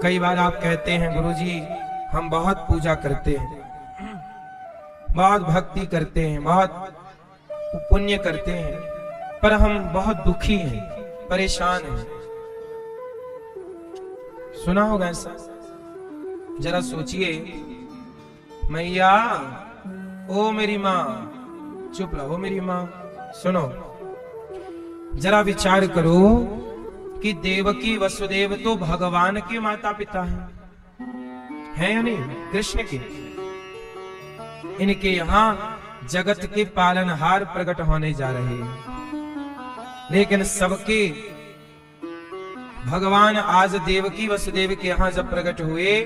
कई बार आप कहते हैं गुरुजी हम बहुत पूजा करते हैं, बहुत भक्ति करते हैं, बहुत पुण्य करते हैं, पर हम बहुत दुखी हैं, परेशान हैं। सुना होगा ऐसा? जरा सोचिए। मैया, ओ मेरी माँ, चुप रहो मेरी माँ, सुनो। जरा विचार करो कि देवकी वसुदेव तो भगवान के माता पिता हैं या नहीं? कृष्ण के। इनके यहां जगत के पालनहार प्रकट होने जा रहे हैं, लेकिन सबके भगवान आज देवकी वसुदेव के यहां जब प्रकट हुए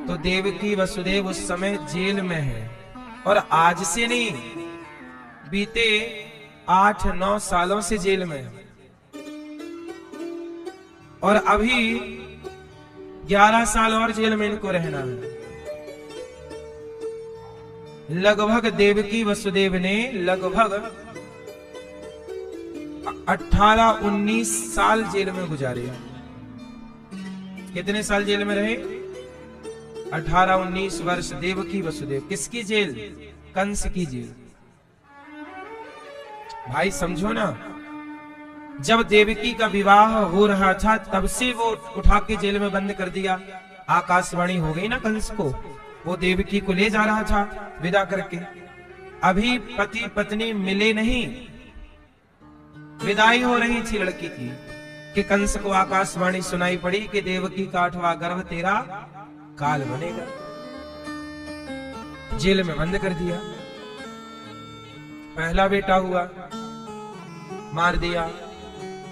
तो देवकी वसुदेव उस समय जेल में है, और आज से नहीं, बीते 8-9 सालों से जेल में है, और अभी 11 साल और जेल में इनको रहना है। लगभग देवकी वसुदेव ने लगभग 18-19 साल जेल में गुजारे। कितने साल जेल में रहे? 18-19 वर्ष देवकी वसुदेव। किसकी जेल? कंस की जेल। भाई समझो ना, जब देवकी का विवाह हो रहा था तब से वो उठा के जेल में बंद कर दिया। आकाशवाणी हो गई ना कंस को, वो देवकी को ले जा रहा था विदा करके। अभी पति पत्नी मिले नहीं, विदाई हो रही थी लड़की की, कि कंस को आकाशवाणी सुनाई पड़ी कि देवकी का 8वां गर्भ तेरा काल बनेगा। जेल में बंद कर दिया। पहला बेटा हुआ, मार दिया।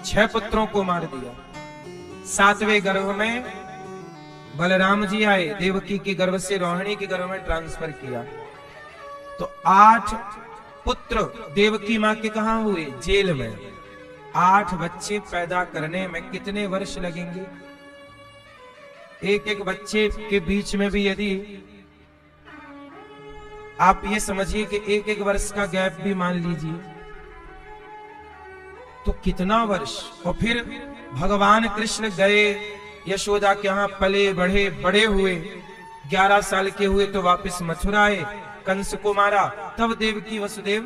6 पुत्रों को मार दिया। 7वें गर्भ में बलराम जी आए, देवकी के गर्भ से रोहिणी के गर्भ में ट्रांसफर किया। तो 8 पुत्र देवकी मां के कहां हुए? जेल में। 8 बच्चे पैदा करने में कितने वर्ष लगेंगे? एक बच्चे के बीच में भी यदि आप ये समझिए कि एक वर्ष का गैप भी मान लीजिए, तो कितना वर्ष। और फिर भगवान कृष्ण गए यशोदा के यहां, पले बढ़े, बड़े हुए, 11 साल के हुए तो वापस मथुरा आए, कंस को मारा, तब देवकी वसुदेव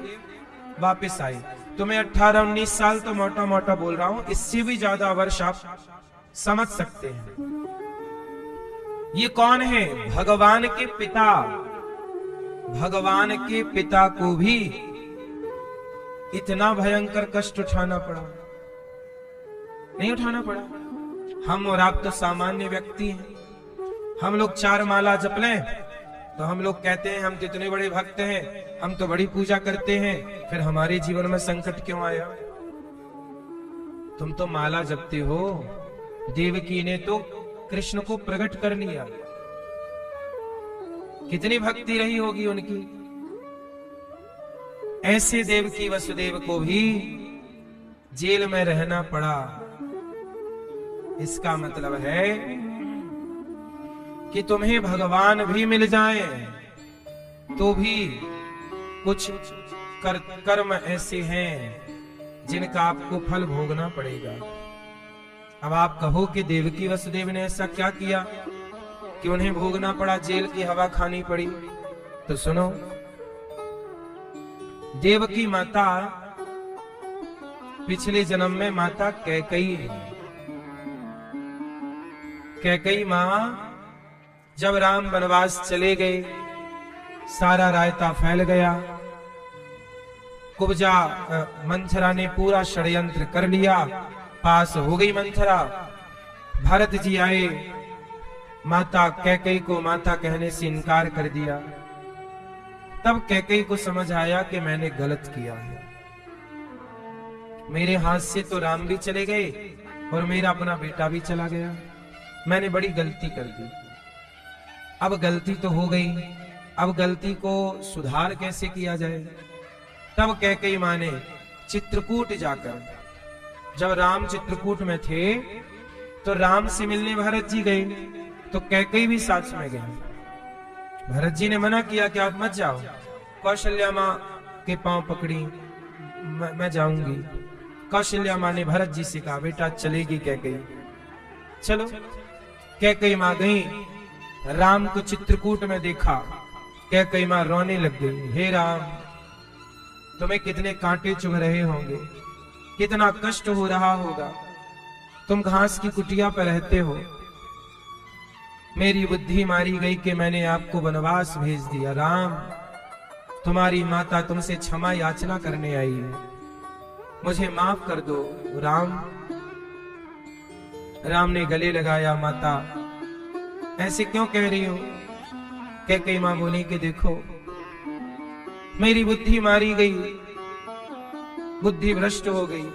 वापस आए। तो मैं 18-19 साल तो मोटा मोटा बोल रहा हूं, इससे भी ज्यादा वर्ष आप समझ सकते हैं। ये कौन है? भगवान के पिता। भगवान के पिता को भी इतना भयंकर कष्ट उठाना पड़ा? नहीं उठाना पड़ा। हम और आप तो सामान्य व्यक्ति हैं। हम लोग 4 माला जप लें तो हम लोग कहते हैं हम तो इतने बड़े भक्त हैं, हम तो बड़ी पूजा करते हैं, फिर हमारे जीवन में संकट क्यों आया? तुम तो माला जपते हो। देवकी ने तो कृष्ण को प्रकट कर लिया। कितनी भक्ति रही होगी उनकी। ऐसे देवकी वसुदेव को भी जेल में रहना पड़ा। इसका मतलब है कि तुम्हें भगवान भी मिल जाएं तो भी कुछ कर्म ऐसे हैं जिनका आपको फल भोगना पड़ेगा। अब आप कहो कि देवकी वसुदेव ने ऐसा क्या किया कि उन्हें भोगना पड़ा, जेल की हवा खानी पड़ी? तो सुनो, देवकी माता पिछले जन्म में माता कैकई है। कैकई मां जब राम वनवास चले गए, सारा रायता फैल गया, कुब्जा मंथरा ने पूरा षड्यंत्र कर लिया, पास हो गई मंथरा। भरत जी आए, माता कैकई को माता कहने से इनकार कर दिया। तब कैकई को समझ आया कि मैंने गलत किया है, मेरे हाथ से तो राम भी चले गए और मेरा अपना बेटा भी चला गया, मैंने बड़ी गलती कर दी। अब गलती तो हो गई, अब गलती को सुधार कैसे किया जाए? तब कैकई मां ने चित्रकूट जाकर, जब राम चित्रकूट में थे तो राम से मिलने भरत जी गए, तो कैकई भी साथ में गए। भरत जी ने मना किया कि आप मत जाओ। कौशल्या मां के पांव पकड़ी, मैं जाऊंगी। कौशल्या मां ने भरत जी से कहा बेटा चलेगी कैकई, चलो। कैकेयी मां गई, राम को चित्रकूट में देखा, कैकेयी मां रोने लग गई। हे राम, तुम्हें कितने कांटे चुभ रहे होंगे, कितना कष्ट हो रहा होगा, तुम घास की कुटिया पर रहते हो। मेरी बुद्धि मारी गई कि मैंने आपको वनवास भेज दिया। राम, तुम्हारी माता तुमसे क्षमा याचना करने आई है, मुझे माफ कर दो। राम ने गले लगाया, माता ऐसे क्यों कह रही हो? कैकेयी मां बोली कि देखो, मेरी बुद्धि मारी गई, बुद्धि भ्रष्ट हो गई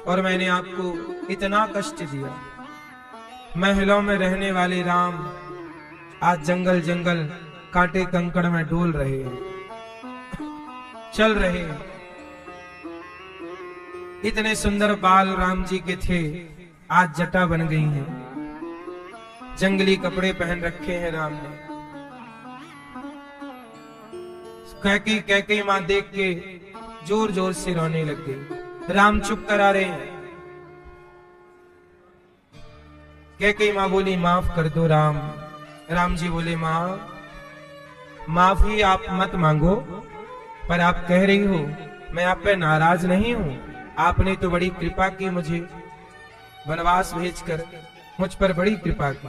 और मैंने आपको इतना कष्ट दिया। महलों में रहने वाले राम आज जंगल जंगल कांटे कंकड़ में डोल रहे हैं, चल रहे हैं। इतने सुंदर बाल राम जी के थे, आज जटा बन गई हैं। जंगली कपड़े पहन रखे हैं राम ने। कैकेयी मां देख के जोर जोर से रोने लग गई। राम चुप करा रहे हैं। कैकेयी मां बोली, माफ कर दो राम। राम जी बोले, मां माफी आप मत मांगो, पर आप कह रही हो मैं आप पे नाराज नहीं हूं। आपने तो बड़ी कृपा की, मुझे वनवास भेजकर मुझ पर बड़ी कृपा की,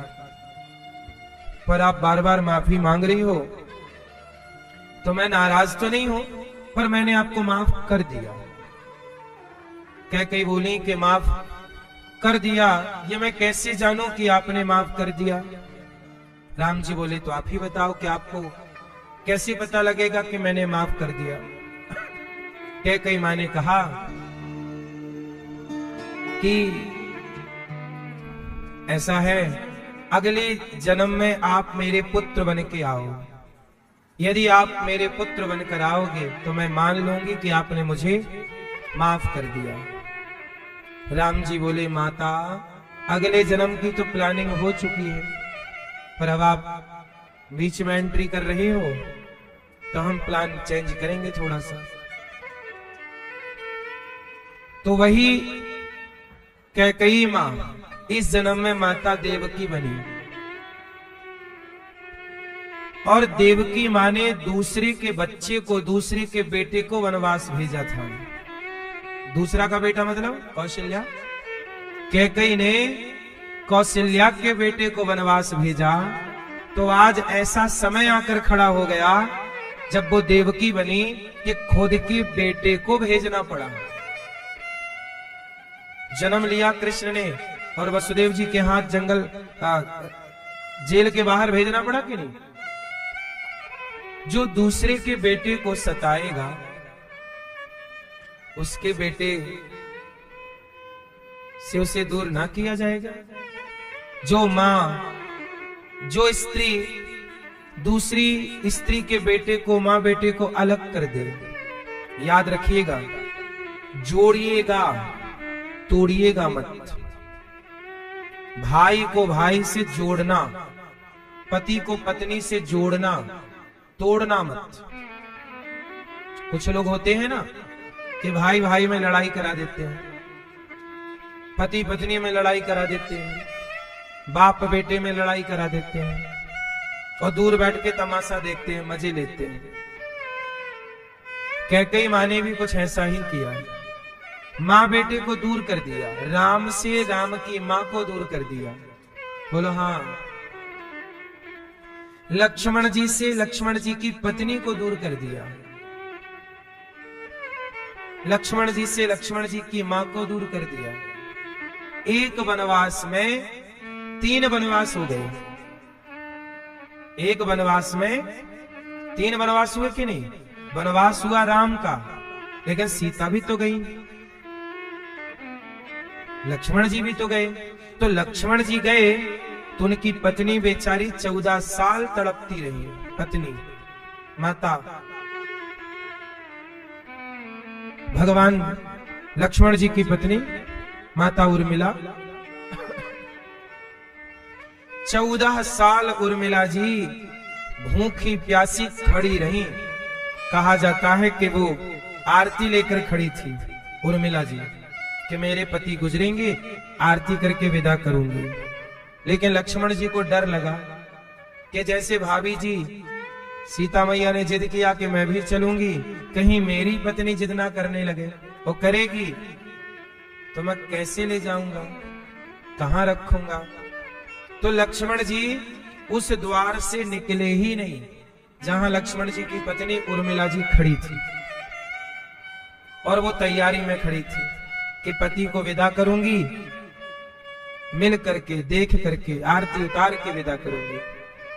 पर आप बार बार माफी मांग रही हो तो मैं नाराज तो नहीं हूं, पर मैंने आपको माफ कर दिया। कैकेयी बोली कि माफ कर दिया, ये मैं कैसे जानूं कि आपने माफ कर दिया? राम जी बोले, तो आप ही बताओ कि आपको कैसे पता लगेगा कि मैंने माफ कर दिया? कैकेयी मां ने कहा कि ऐसा है, अगले जन्म में आप मेरे पुत्र बन के आओ। यदि आप मेरे पुत्र बनकर आओगे तो मैं मान लूंगी कि आपने मुझे माफ कर दिया। राम जी बोले, माता अगले जन्म की तो प्लानिंग हो चुकी है, पर अब आप बीच में एंट्री कर रही हो तो हम प्लान चेंज करेंगे थोड़ा सा। तो वही कैकेयी मां इस जन्म में माता देवकी बनी, और देवकी मां ने दूसरे के बच्चे को, दूसरे के बेटे को वनवास भेजा था। दूसरा का बेटा मतलब कौशल्या। कैकेयी ने कौशल्या के बेटे को वनवास भेजा, तो आज ऐसा समय आकर खड़ा हो गया जब वो देवकी बनी कि खुद के बेटे को भेजना पड़ा। जन्म लिया कृष्ण ने और वसुदेव जी के हाथ जंगल जेल के बाहर भेजना पड़ा कि नहीं? जो दूसरे के बेटे को सताएगा उसके बेटे से उसे दूर ना किया जाएगा। जो मां, जो स्त्री दूसरी स्त्री के बेटे को, मां बेटे को अलग कर दे, याद रखिएगा, जोड़िएगा, तोड़िएगा मत। भाई को भाई से जोड़ना, पति को पत्नी से जोड़ना, तोड़ना मत। कुछ लोग होते हैं ना कि भाई भाई में लड़ाई करा देते हैं, पति पत्नी में लड़ाई करा देते हैं, बाप बेटे में लड़ाई करा देते हैं, और दूर बैठ के तमाशा देखते हैं, मजे लेते हैं। कैकेयी मां ने भी कुछ ऐसा ही किया। मां बेटे को दूर कर दिया, राम से राम की मां को दूर कर दिया। बोलो हाँ। लक्ष्मण जी से लक्ष्मण जी की पत्नी को दूर कर दिया, लक्ष्मण जी से लक्ष्मण जी की मां को दूर कर दिया। एक वनवास में 3 वनवास हो गए। एक वनवास में 3 वनवास हुए कि नहीं? वनवास हुआ राम का, लेकिन सीता भी तो गई, लक्ष्मण जी भी तो गए। तो लक्ष्मण जी गए तो उनकी पत्नी बेचारी 14 साल तड़पती रही। पत्नी, माता, भगवान लक्ष्मण जी की पत्नी माता उर्मिला, 14 साल उर्मिला जी भूखी प्यासी खड़ी रही। कहा जाता है कि वो आरती लेकर खड़ी थी उर्मिला जी, कि मेरे पति गुजरेंगे, आरती करके विदा करूंगी। लेकिन लक्ष्मण जी को डर लगा कि जैसे भाभी जी सीता मैया ने जिद किया कि मैं भी चलूंगी, कहीं मेरी पत्नी जिद ना करने लगे। वो करेगी तो मैं कैसे ले जाऊंगा, कहां रखूंगा। तो लक्ष्मण जी उस द्वार से निकले ही नहीं जहां लक्ष्मण जी की पत्नी उर्मिला जी खड़ी थी, और वो तैयारी में खड़ी थी कि पति को विदा करूंगी, मिल करके देख करके आरती उतार के विदा करूंगी।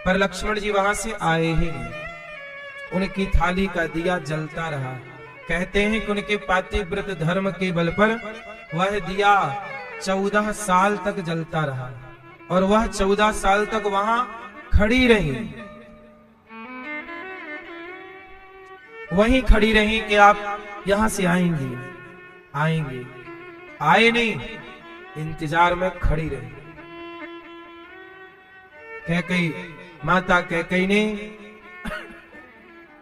पर लक्ष्मण जी वहां से आए ही नहीं। उनकी थाली का दिया जलता रहा। कहते हैं कि उनके पातिव्रत धर्म के बल पर वह दिया 14 साल तक जलता रहा, और वह 14 साल तक वहां खड़ी रही, वहीं खड़ी रही कि आप यहां से आएंगे आएंगे। आए नहीं, इंतजार में खड़ी रही। कैकेयी, माता कैकेयी ने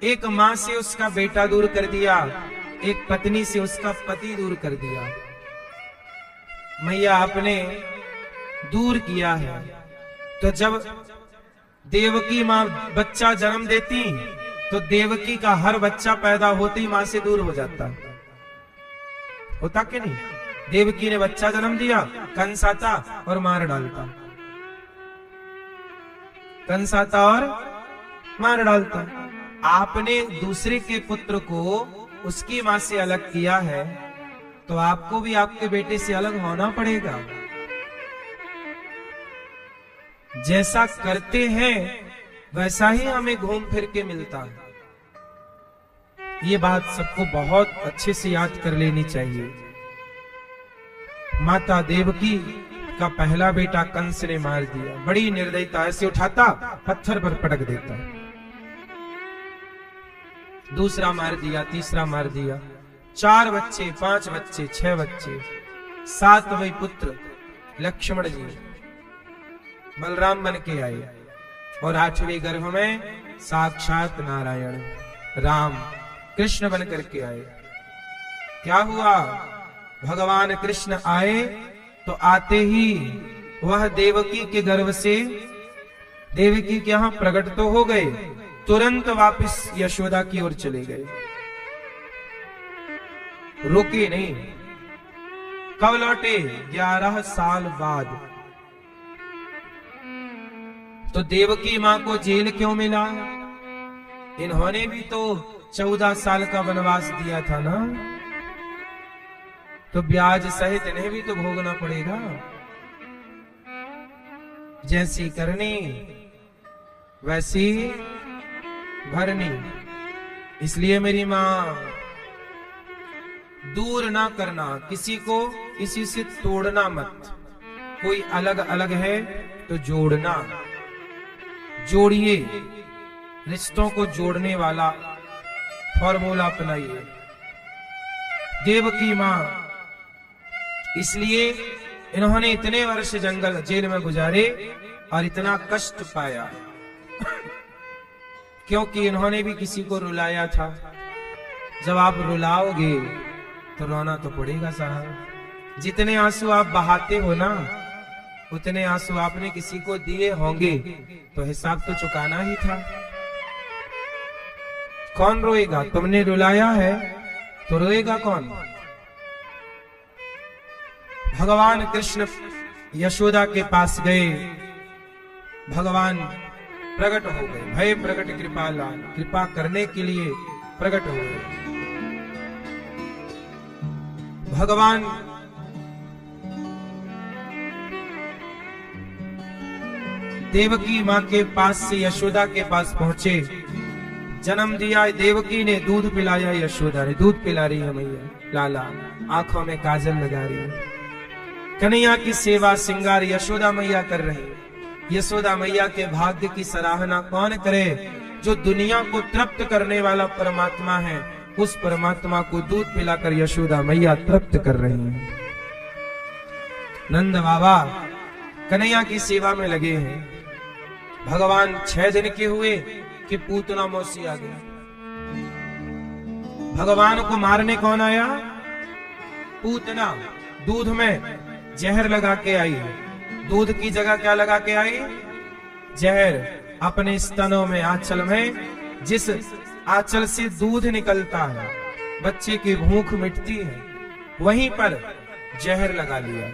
एक मां से उसका बेटा दूर कर दिया, एक पत्नी से उसका पति दूर कर दिया। मैया आपने दूर किया है। तो जब देवकी मां बच्चा जन्म देती तो देवकी का हर बच्चा पैदा होते ही मां से दूर हो जाता। होता कि नहीं? देवकी ने बच्चा जन्म दिया, कंस आता और मार डालता, कंस आता और मार डालता। आपने दूसरे के पुत्र को उसकी मां से अलग किया है, तो आपको भी आपके बेटे से अलग होना पड़ेगा। जैसा करते हैं वैसा ही हमें घूम फिर के मिलता है। ये बात सबको बहुत अच्छे से याद कर लेनी चाहिए। माता देवकी का पहला बेटा कंस ने मार दिया, बड़ी निर्दयता, ऐसे उठाता पत्थर पर पटक देता। दूसरा मार दिया, तीसरा मार दिया, 4 बच्चे, 5 बच्चे, 6 बच्चे, 7वें पुत्र लक्ष्मण जी बलराम बन के आए, और 8वें गर्भ में साक्षात नारायण राम कृष्ण बन करके आए। क्या हुआ? भगवान कृष्ण आए तो आते ही वह देवकी के गर्भ से देवकी के यहां प्रकट तो हो गए, तुरंत वापस यशोदा की ओर चले गए, रुके नहीं। कब लौटे? 11 साल बाद। तो देवकी मां को जेल क्यों मिला? इन्होंने भी तो 14 साल का वनवास दिया था ना, तो ब्याज सहित इन्हें भी तो भोगना पड़ेगा। जैसी करनी वैसी भरनी। इसलिए मेरी मां, दूर ना करना, किसी को किसी से तोड़ना मत। कोई अलग अलग है तो जोड़ना, जोड़िए, रिश्तों को जोड़ने वाला फॉर्मूला अपनाइए। देवकी मां, इसलिए इन्होंने इतने वर्ष जंगल जेल में गुजारे और इतना कष्ट पाया, क्योंकि इन्होंने भी किसी को रुलाया था। जब आप रुलाओगे तो रोना तो पड़ेगा साहब। जितने आंसू आप बहाते हो ना, उतने आंसू आपने किसी को दिए होंगे, तो हिसाब तो चुकाना ही था। कौन रोएगा? तुमने रुलाया है तो रोएगा कौन? भगवान कृष्ण यशोदा के पास गए, भगवान प्रकट हो गए, भय प्रकट कृपाला, कृपा करने के लिए प्रकट हो गए। भगवान देवकी मां के पास से यशोदा के पास पहुंचे। जन्म दिया देवकी ने, दूध पिलाया यशोदा ने, दूध पिला रही है मैया, लाला आंखों में काजल लगा रही है। कन्हैया की सेवा श्रृंगार यशोदा मैया कर रही है। यशोदा मैया के भाग्य की सराहना कौन करे? जो दुनिया को तृप्त करने वाला परमात्मा है, उस परमात्मा को दूध पिलाकर यशोदा मैया तृप्त कर रही हैं। नंद बाबा कन्हैया की सेवा में लगे हैं। भगवान 6 दिन के हुए कि पूतना मौसी आ गई। भगवान को मारने कौन आया? पूतना। दूध में जहर लगा के आई है, दूध की जगह क्या लगा के आई? जहर। अपने स्तनों में, आंचल में, जिस आंचल से दूध निकलता है, बच्चे की भूख मिटती है, वहीं पर जहर लगा लिया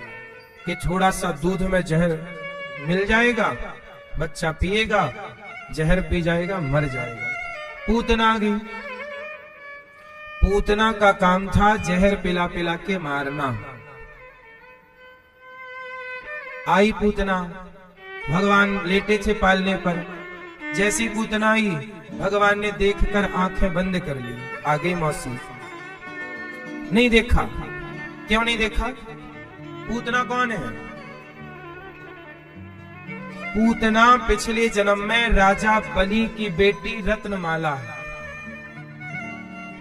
कि थोड़ा सा दूध में जहर मिल जाएगा, बच्चा पिएगा, जहर पी जाएगा, मर जाएगा। पूतना आ गई। पूतना का काम था जहर पिला पिला के मारना। आई पूतना, भगवान लेटे थे पालने पर, जैसी पूतना आई भगवान ने देखकर आंखें बंद कर ली। आ गई मौसी। नहीं देखा। क्यों नहीं देखा? पूतना कौन है? पूतना पिछले जन्म में राजा बलि की बेटी रत्नमाला है।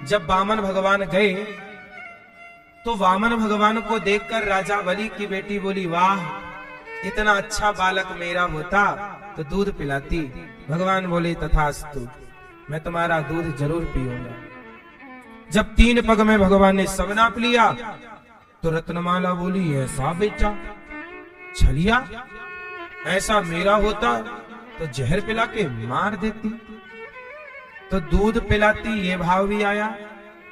जब वामन भगवान गए तो वामन भगवान को देखकर राजा बलि की बेटी बोली, वाह, इतना अच्छा बालक मेरा होता तो दूध पिलाती। भगवान बोले, तथास्तु, मैं तुम्हारा दूध जरूर पीऊंगा। जब 3 पग में भगवान ने सब नाप लिया तो रत्नमाला बोली, ऐसा बेटा छलिया, ऐसा मेरा होता तो जहर पिला के मार देती। तो दूध पिलाती ये भाव भी आया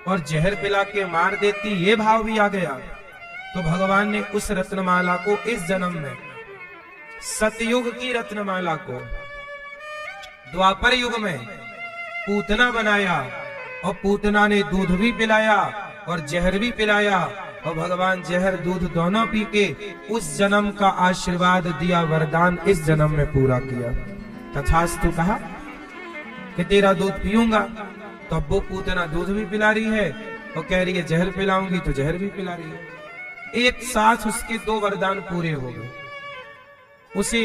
और जहर पिला के मार देती ये भाव भी आ गया। तो भगवान ने उस रत्नमाला को इस जन्म में, सतयुग की रत्नमाला को द्वापर युग में पूतना बनाया और पूतना ने दूध भी पिलाया और जहर भी पिलाया और भगवान जहर दूध दोनों पी के उस जन्म का आशीर्वाद दिया, वरदान इस जन्म में पूरा किया। तथास्तु कहा कि तेरा दूध पीऊंगा। तो अब वो पूतना दूध भी पिला रही है और कह रही है जहर पिलाऊंगी तो जहर भी पिला रही है। एक साथ उसके 2 वरदान पूरे हो गए। उसे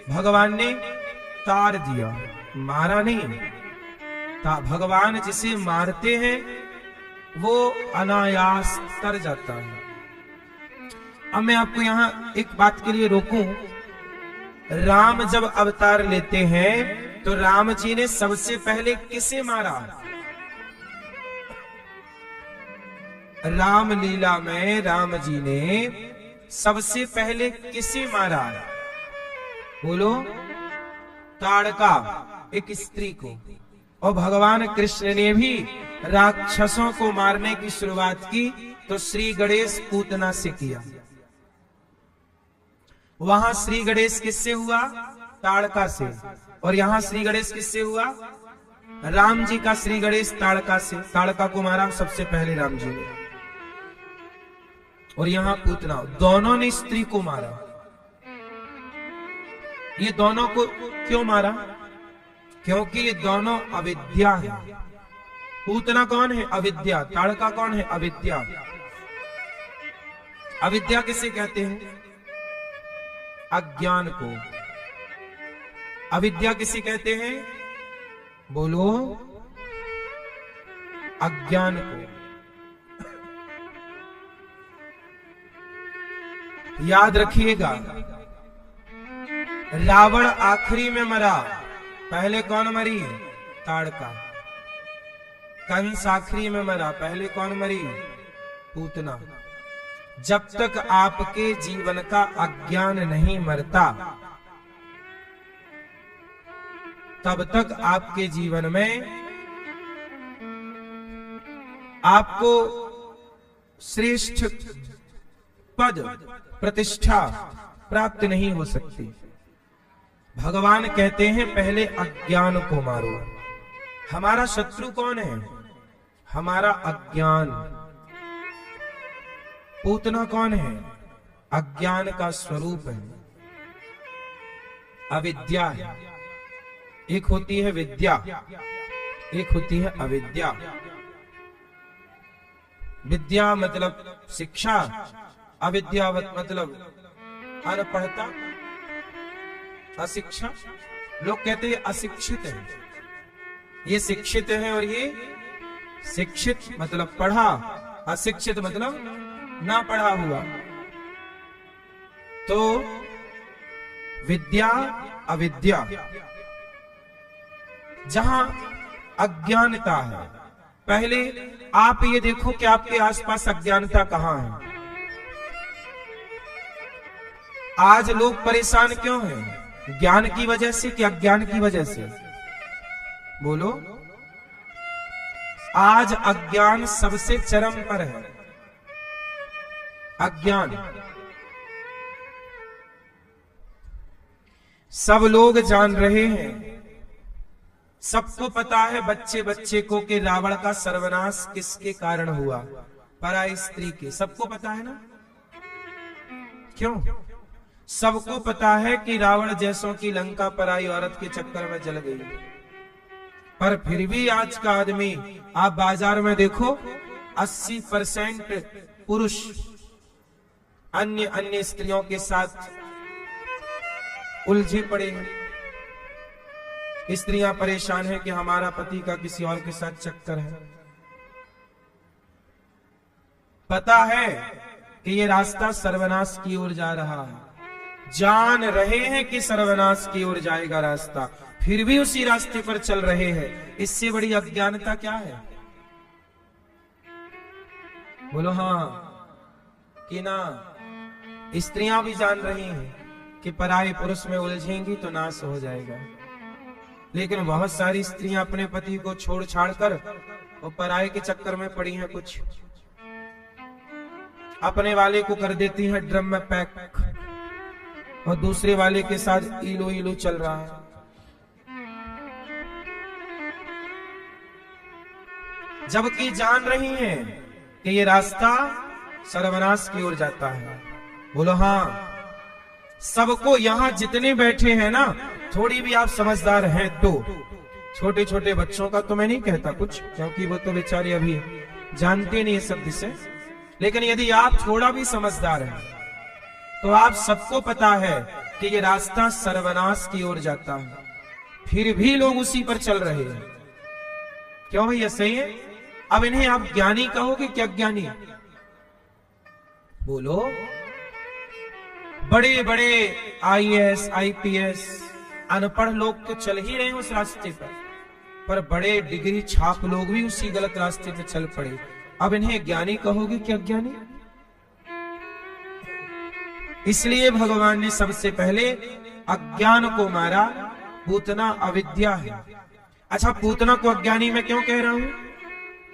भगवान ने तार दिया, मारा नहीं। भगवान जिसे मारते हैं वो अनायास तर जाता है। अब मैं आपको यहां एक बात के लिए रोकूं। राम जब अवतार लेते हैं तो राम जी ने सबसे पहले किसे मारा? राम लीला में राम जी ने सबसे पहले किसे मारा? बोलो। ताड़का, एक स्त्री को। और भगवान कृष्ण ने भी राक्षसों को मारने की शुरुआत की तो श्री गणेश पूतना से किया। वहां श्री गणेश किससे हुआ? ताड़का से। और यहां श्री गणेश किससे हुआ? राम जी का श्री गणेश ताड़का से। ताड़का को मारा सबसे पहले राम जी ने, और यहां पूतना। दोनों ने स्त्री को मारा। ये दोनों को क्यों मारा? क्योंकि ये दोनों अविद्या है। पूतना कौन है? अविद्या। ताड़का कौन है? अविद्या। अविद्या किसे कहते हैं? अज्ञान को। अविद्या किसे कहते हैं? बोलो। अज्ञान को। याद रखिएगा, रावण आखिरी में मरा, पहले कौन मरी? ताड़का। कंस आखिरी में मरा, पहले कौन मरी? पूतना। जब तक आपके जीवन का अज्ञान नहीं मरता तब तक आपके जीवन में आपको श्रेष्ठ पद प्रतिष्ठा प्राप्त नहीं हो सकती। भगवान कहते हैं पहले अज्ञान को मारो। हमारा शत्रु कौन है? हमारा अज्ञान। पूतना कौन है? अज्ञान का स्वरूप है, अविद्या है। एक होती है विद्या, एक होती है अविद्या। विद्या मतलब शिक्षा, अविद्या मतलब अनपढ़ता, अशिक्षा। लोग कहते हैं अशिक्षित है, ये शिक्षित है और ये शिक्षित मतलब पढ़ा, अशिक्षित मतलब ना पढ़ा हुआ। तो विद्या अविद्या, जहां अज्ञानता है। पहले आप ये देखो कि आपके आसपास अज्ञानता कहां है। आज लोग परेशान क्यों हैं? ज्ञान की वजह से कि अज्ञान की वजह से? बोलो। आज अज्ञान सबसे चरम पर है। अज्ञान सब लोग जान रहे हैं, सबको पता है बच्चे बच्चे को कि रावण का सर्वनाश किसके कारण हुआ? पराई स्त्री के। सबको पता है ना? क्यों? सबको पता है कि रावण जैसों की लंका पराई औरत के चक्कर में जल गई, पर फिर भी आज का आदमी, आप बाजार में देखो, 80% पुरुष अन्य अन्य स्त्रियों के साथ उलझे पड़े हैं। स्त्रियां परेशान हैं कि हमारा पति का किसी और के साथ चक्कर है। पता है कि ये रास्ता सर्वनाश की ओर जा रहा है, जान रहे हैं कि सर्वनाश की ओर जाएगा रास्ता, फिर भी उसी रास्ते पर चल रहे हैं। इससे बड़ी अज्ञानता क्या है? बोलो हाँ कि ना? स्त्रियां भी जान रही हैं कि पराये पुरुष में उलझेंगी तो नाश हो जाएगा, लेकिन बहुत सारी स्त्रियां अपने पति को छोड़ छाड़ कर और पराये के चक्कर में पड़ी हैं। कुछ अपने वाले को कर देती हैं ड्रम में पैक और दूसरे वाले के साथ इलो इलो चल रहा है। जबकि जान रही हैं कि ये रास्ता सर्वनाश की ओर जाता है। बोलो हाँ। सबको, यहां जितने बैठे हैं ना, थोड़ी भी आप समझदार हैं तो, छोटे छोटे बच्चों का तो मैं नहीं कहता कुछ, क्योंकि वो तो बेचारे अभी जानते नहीं है शब्द से, लेकिन यदि आप थोड़ा भी समझदार हैं तो आप सबको पता है कि ये रास्ता सर्वनाश की ओर जाता है, फिर भी लोग उसी पर चल रहे हैं। क्यों भैया? सही है। अब इन्हें आप ज्ञानी कहोगे कि अज्ञानी? बोलो। बड़े बड़े IAS IPS अनपढ़ लोग तो चल ही रहे हैं उस रास्ते पर बड़े डिग्री छाप लोग भी उसी गलत रास्ते पे चल पड़े। अब इन्हें ज्ञानी कहोगे कि अज्ञानी? इसलिए भगवान ने सबसे पहले अज्ञान को मारा। पूतना अविद्या है। अच्छा, पूतना को अज्ञानी मैं क्यों कह रहा हूं?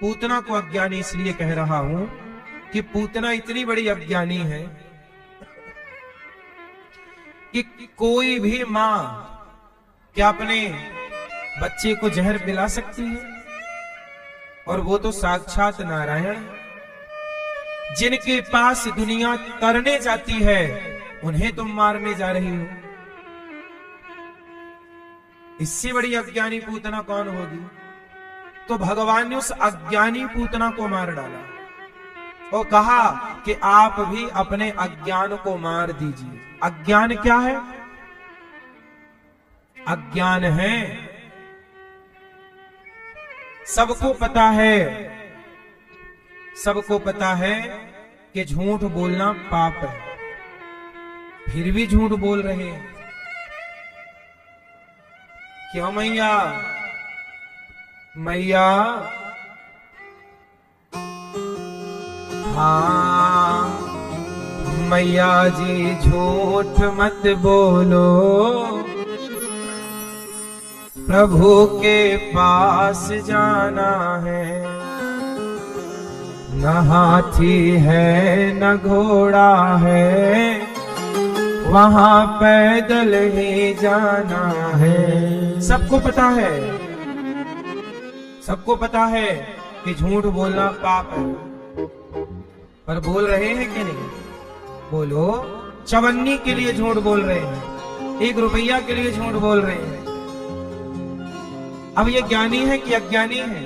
पूतना को अज्ञानी इसलिए कह रहा हूं कि पूतना इतनी बड़ी अज्ञानी है कि कोई भी मां क्या अपने बच्चे को जहर पिला सकती है? और वो तो साक्षात नारायण, जिनके पास दुनिया तरने जाती है उन्हें तुम मारने जा रही हो। इससे बड़ी अज्ञानी पूतना कौन होगी? तो भगवान ने उस अज्ञानी पूतना को मार डाला और कहा कि आप भी अपने अज्ञान को मार दीजिए। अज्ञान क्या है? अज्ञान है, सबको पता है, सबको पता है कि झूठ बोलना पाप है, फिर भी झूठ बोल रहे हैं। क्यों मैया? मैया हाँ मैया जी झूठ मत बोलो, प्रभु के पास जाना है। न हाथी है न घोड़ा है, वहां पैदल ही जाना है। सबको पता है, सबको पता है कि झूठ बोलना पाप है, पर बोल रहे हैं कि नहीं? बोलो। चवन्नी के लिए झूठ बोल रहे हैं, 1 रुपया के लिए झूठ बोल रहे हैं। अब ये ज्ञानी है कि अज्ञानी है?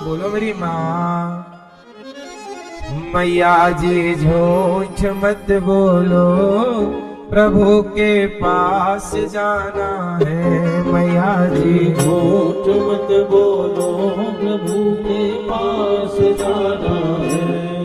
बोलो मेरी माँ। मैया जी झूठ मत बोलो, प्रभु के पास जाना है। मैया जी झूठ मत बोलो, प्रभु के पास जाना है।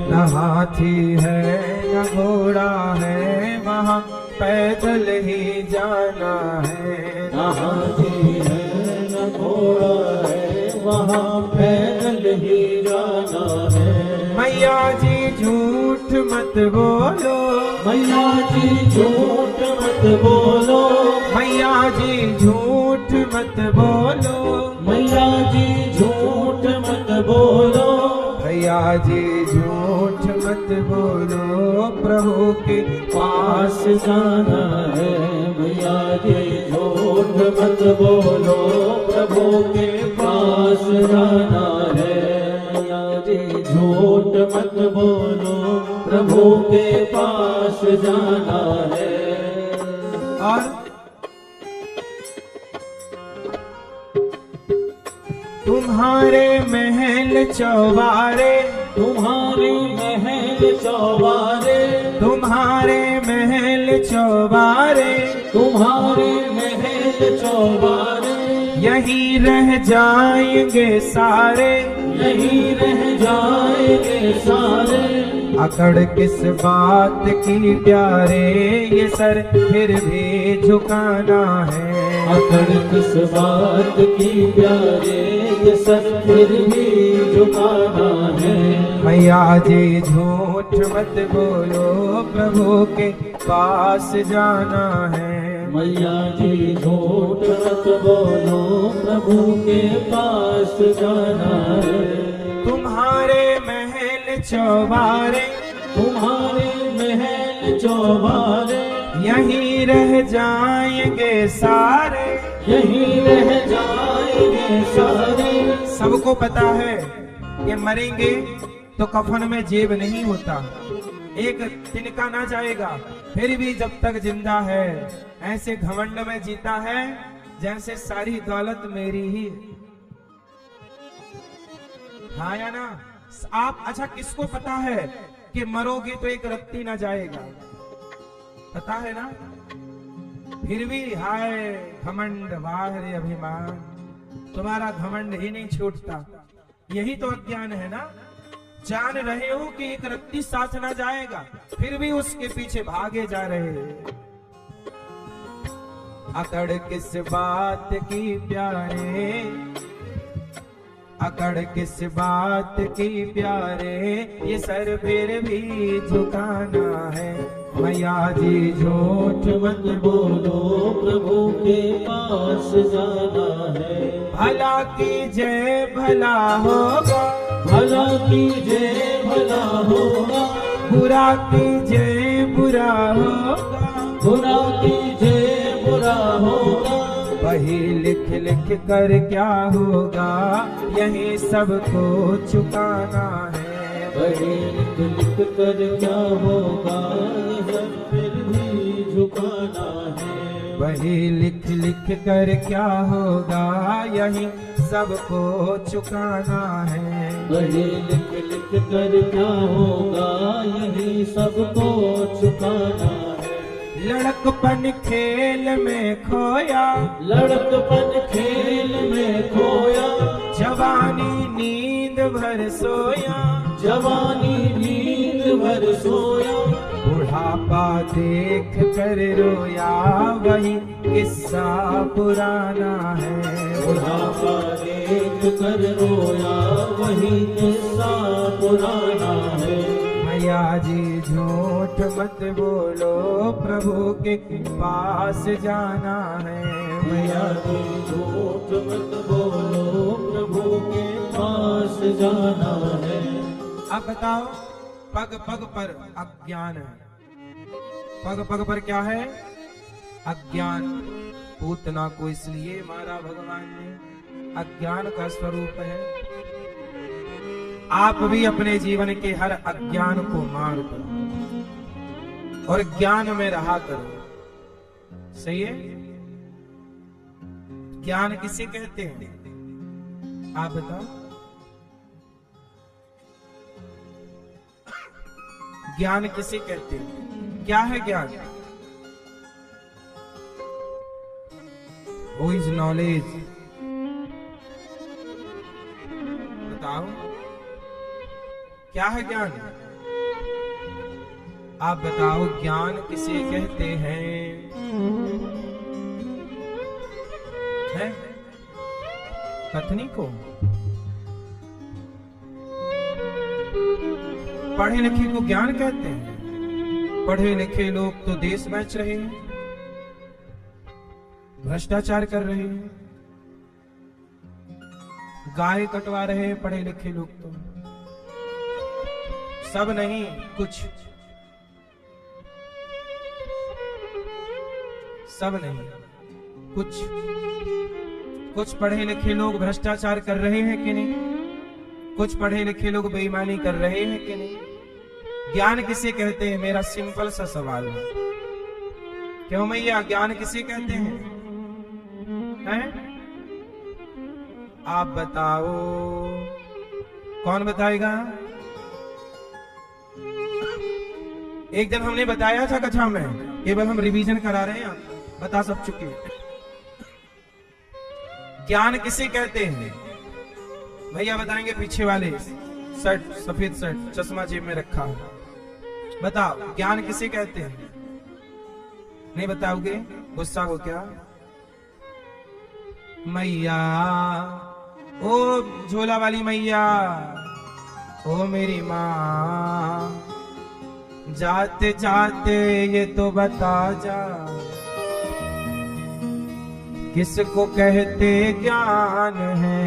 न हाथी है न घोड़ा है, वहाँ पैदल ही जाना है। न हाथी है न घोड़ा है, वहाँ वहाँ पैदल ही जाना है। मैया जी झूठ मत बोलो, मैया जी झूठ मत बोलो, मैया जी झूठ मत बोलो, मैया जी झूठ मत बोलो, भैया जी झूठ मत बोलो, प्रभु के पास जाना है। मैया जी झूठ मत बोलो, प्रभु के पास जाना है। मैया जी झूठ मत बोलो, प्रभु के पास जाना है। और तुम्हारे महल चौबारे, तुम्हारे महल चौबारे, तुम्हारे महल चौबारे, तुम्हारे महल चौबारे, यहीं रह जाएंगे सारे, यहीं रह जाएंगे सारे। अकड़ किस बात की प्यारे, ये सर फिर भी झुकाना है। अकड़ किस बात की प्यारे, ये सर फिर भी झुकाना है। मैया जी झूठ मत बोलो, प्रभु के पास जाना है। मैया जी झूठ मत बोलो, प्रभु के पास जाना है। तुम्हारे महल चौबारे, तुम्हारे महल चौबारे, यहीं रह जाएंगे सारे, यहीं रह जाएंगे सारे। सबको पता है कि मरेंगे तो कफन में जेब नहीं होता, एक तिनका ना जाएगा। फिर भी जब तक जिंदा है ऐसे घमंड में जीता है जैसे सारी दौलत मेरी ही है। हाँ या ना? आप अच्छा किसको पता है कि मरोगे तो एक रत्ती ना जाएगा, पता है ना? फिर भी हाय घमंड, वाह रे अभिमान, तुम्हारा घमंड ही नहीं छूटता। यही तो अज्ञान है ना। जान रहे हो कि एक रत्ती साथ ना जाएगा, फिर भी उसके पीछे भागे जा रहे हैं। अकड़ किस बात की प्यारे, अकड़ किस बात की प्यारे, ये सर फिर भी झुकाना है। मैया जी झूठ मत बोलो, प्रभु के पास जाना है। भला की जय भला होगा, भला की जय भला होगा, बुरा की जय बुरा होगा, बुरा की जय बुरा होगा। वही लिख लिख कर क्या होगा, यही सबको चुकाना है। वही लिख लिख कर क्या होगा, यह फिर भी झुकाना है। वही लिख लिख कर क्या होगा, यही सबको चुकाना है। वही लिख लिख कर क्या होगा, यही सबको चुकाना है। लड़कपन खेल में खोया, लड़कपन खेल में खोया, जवानी नींद भर सोया, जवानी नींद भर सोया। बुढ़ापा देख कर रोया, वही किस्सा पुराना है। बुढ़ापा देख कर रोया, वही किस्सा पुराना है। मैया जी झूठ मत बोलो, प्रभु के पास जाना है। मैया जी झूठ मत बोलो, प्रभु के पास जाना है। अब बताओ, पग पग पर अज्ञान है। पग पग पर क्या है? अज्ञान। पूतना को इसलिए मारा भगवान ने, अज्ञान का स्वरूप है। आप भी अपने जीवन के हर अज्ञान को मार दो और ज्ञान में रहा करो। सही है? ज्ञान किसे कहते हैं? आप बताओ। ज्ञान किसे कहते हैं? क्या है ज्ञान? Who is knowledge? बताओ, क्या है ज्ञान? आप बताओ, ज्ञान किसे कहते हैं? है? पत्नी को? पढ़े लिखे को ज्ञान कहते हैं। पढ़े लिखे लोग तो देश बेच रहे हैं, भ्रष्टाचार कर रहे हैं, गाय कटवा रहे हैं पढ़े लिखे लोग तो। सब नहीं, कुछ, सब नहीं, कुछ पढ़े लिखे लोग भ्रष्टाचार कर रहे हैं कि नहीं? कुछ पढ़े लिखे लोग बेईमानी कर रहे हैं कि नहीं? ज्ञान किसे कहते हैं? मेरा सिंपल सा सवाल है। क्यों मैया, ज्ञान किसे कहते हैं? आप बताओ, कौन बताएगा? एक दिन हमने बताया था कक्षा में, केवल हम रिवीजन करा रहे हैं, बता सब चुके। ज्ञान किसे कहते हैं? भैया बताएंगे, पीछे वाले शर्ट, सफेद शर्ट, चश्मा जेब में रखा है, बताओ ज्ञान किसे कहते हैं? नहीं बताओगे? गुस्सा हो क्या? मैया, ओ झोला वाली मैया, ओ मेरी माँ, जाते जाते ये तो बता जा, किसको कहते ज्ञान है?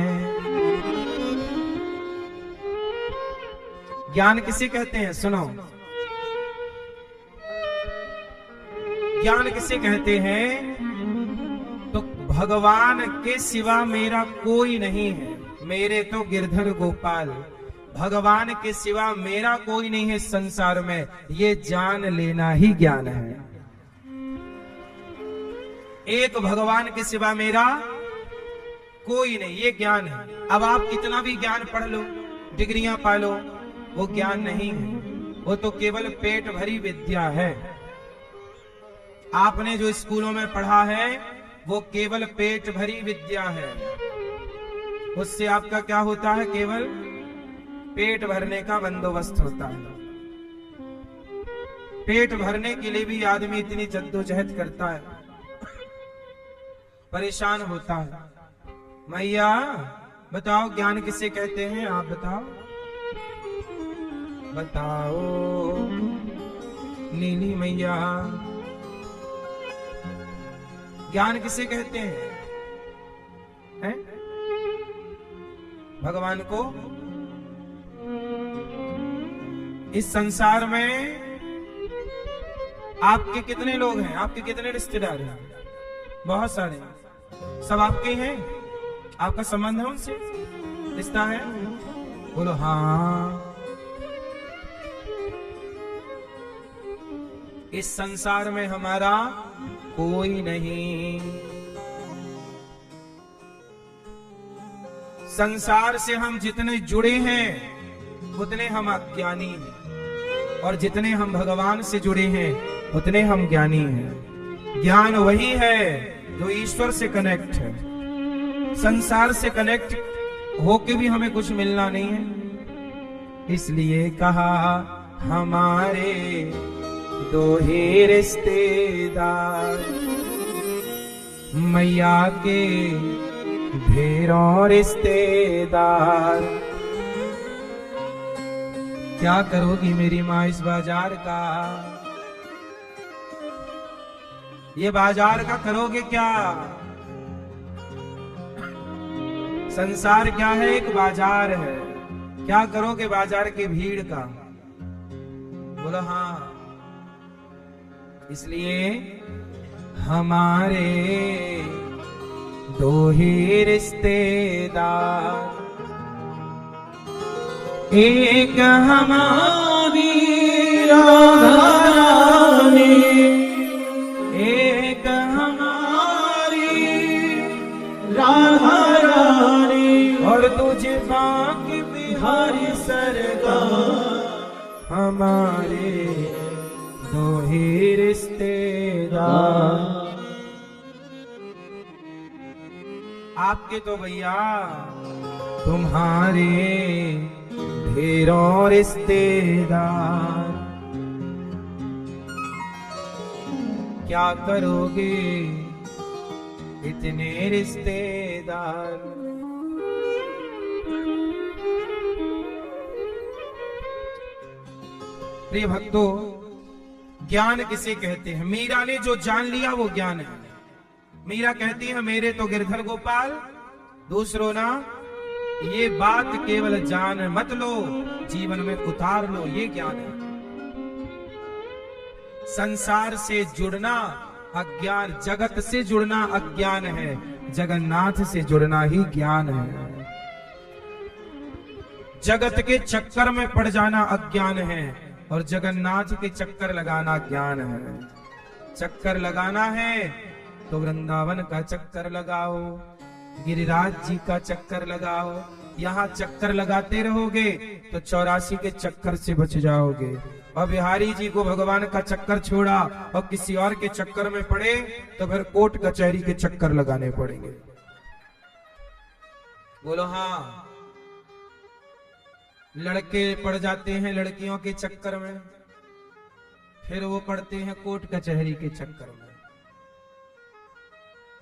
ज्ञान किसे कहते हैं? सुनो, ज्ञान किसे कहते हैं? तो भगवान के सिवा मेरा कोई नहीं है, मेरे तो गिरधर गोपाल, भगवान के सिवा मेरा कोई नहीं है संसार में, ये जान लेना ही ज्ञान है। एक भगवान के सिवा मेरा कोई नहीं, ये ज्ञान है। अब आप कितना भी ज्ञान पढ़ लो, डिग्रियां पालो, वो ज्ञान नहीं है, वो तो केवल पेट भरी विद्या है। आपने जो स्कूलों में पढ़ा है वो केवल पेट भरी विद्या है, उससे आपका क्या होता है? केवल पेट भरने का बंदोबस्त होता है। पेट भरने के लिए भी आदमी इतनी जद्दोजहद करता है, परेशान होता है। मैया बताओ, ज्ञान किसे कहते हैं? आप बताओ, बताओ नीली मैया, ज्ञान किसे कहते हैं? भगवान को। इस संसार में आपके कितने लोग हैं? आपके कितने रिश्तेदार हैं? बहुत सारे। सब आपके हैं? आपका संबंध है उनसे? रिश्ता है? बोलो हाँ। इस संसार में हमारा कोई नहीं। संसार से हम जितने जुड़े हैं उतने हम अज्ञानी हैं, और जितने हम भगवान से जुड़े हैं उतने हम ज्ञानी हैं। ज्ञान वही है जो ईश्वर से कनेक्ट है। संसार से कनेक्ट होके भी हमें कुछ मिलना नहीं है, इसलिए कहा हमारे दो ही रिश्तेदार, मैया के ढेरों रिश्तेदार। क्या करोगी मेरी माँ इस बाजार का? ये बाजार का करोगे क्या? संसार क्या है? एक बाजार है। क्या करोगे बाजार की भीड़ का? बोला हाँ। इसलिए हमारे दो ही रिश्तेदार, एक हमारी राधा रानी, एक हमारी राधा रानी, और तुझे बाकी बिहारी सरकार। हमारे दो ही रिश्तेदार। आपके तो भैया तुम्हारे ढेरों रिश्तेदार। क्या करोगे इतने रिश्तेदार? प्रिय भक्तों, ज्ञान किसे कहते हैं? मीरा ने जो जान लिया वो ज्ञान है। मीरा कहती है मेरे तो गिरधर गोपाल, दूसरों ना ये बात केवल जान मत लो, जीवन में उतार लो, ये ज्ञान है। संसार से जुड़ना अज्ञान, जगत से जुड़ना अज्ञान है, जगन्नाथ से जुड़ना ही ज्ञान है। जगत के चक्कर में पड़ जाना अज्ञान है और जगन्नाथ के चक्कर लगाना ज्ञान है। चक्कर लगाना है तो वृंदावन का चक्कर लगाओ, गिरिराज जी का चक्कर लगाओ। यहाँ चक्कर लगाते रहोगे तो 84 के चक्कर से बच जाओगे। और बिहारी जी को भगवान का चक्कर छोड़ा और किसी और के चक्कर में पड़े तो फिर कोर्ट कचहरी के चक्कर लगाने पड़ेंगे। बोलो हाँ। लड़के पड़ जाते हैं लड़कियों के चक्कर में, फिर वो पड़ते हैं कोर्ट कचहरी के चक्कर में।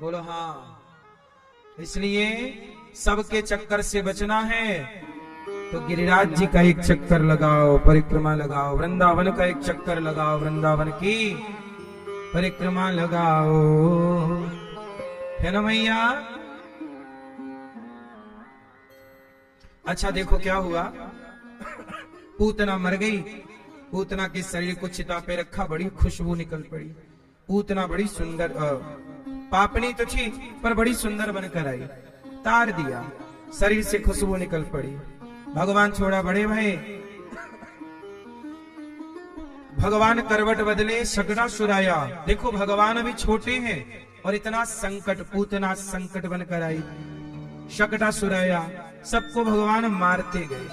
बोलो हाँ। इसलिए सबके चक्कर से बचना है तो गिरिराज जी का एक चक्कर लगाओ, परिक्रमा लगाओ, वृंदावन का एक चक्कर लगाओ, वृंदावन की परिक्रमा लगाओ, है ना भैया? अच्छा देखो क्या हुआ, पूतना मर गई। पूतना के शरीर को चिता पे रखा, बड़ी खुशबू निकल पड़ी। पूतना बड़ी सुंदर, पापनी तो थी पर बड़ी सुंदर बनकर आई। तार दिया, शरीर से खुशबू निकल पड़ी। भगवान छोड़ा बड़े भाई, भगवान करवट बदले, शकटा सुराया। देखो भगवान अभी छोटे हैं और इतना संकट, पूतना संकट बनकर आई। शकटा सुराया, सबको भगवान मारते गए।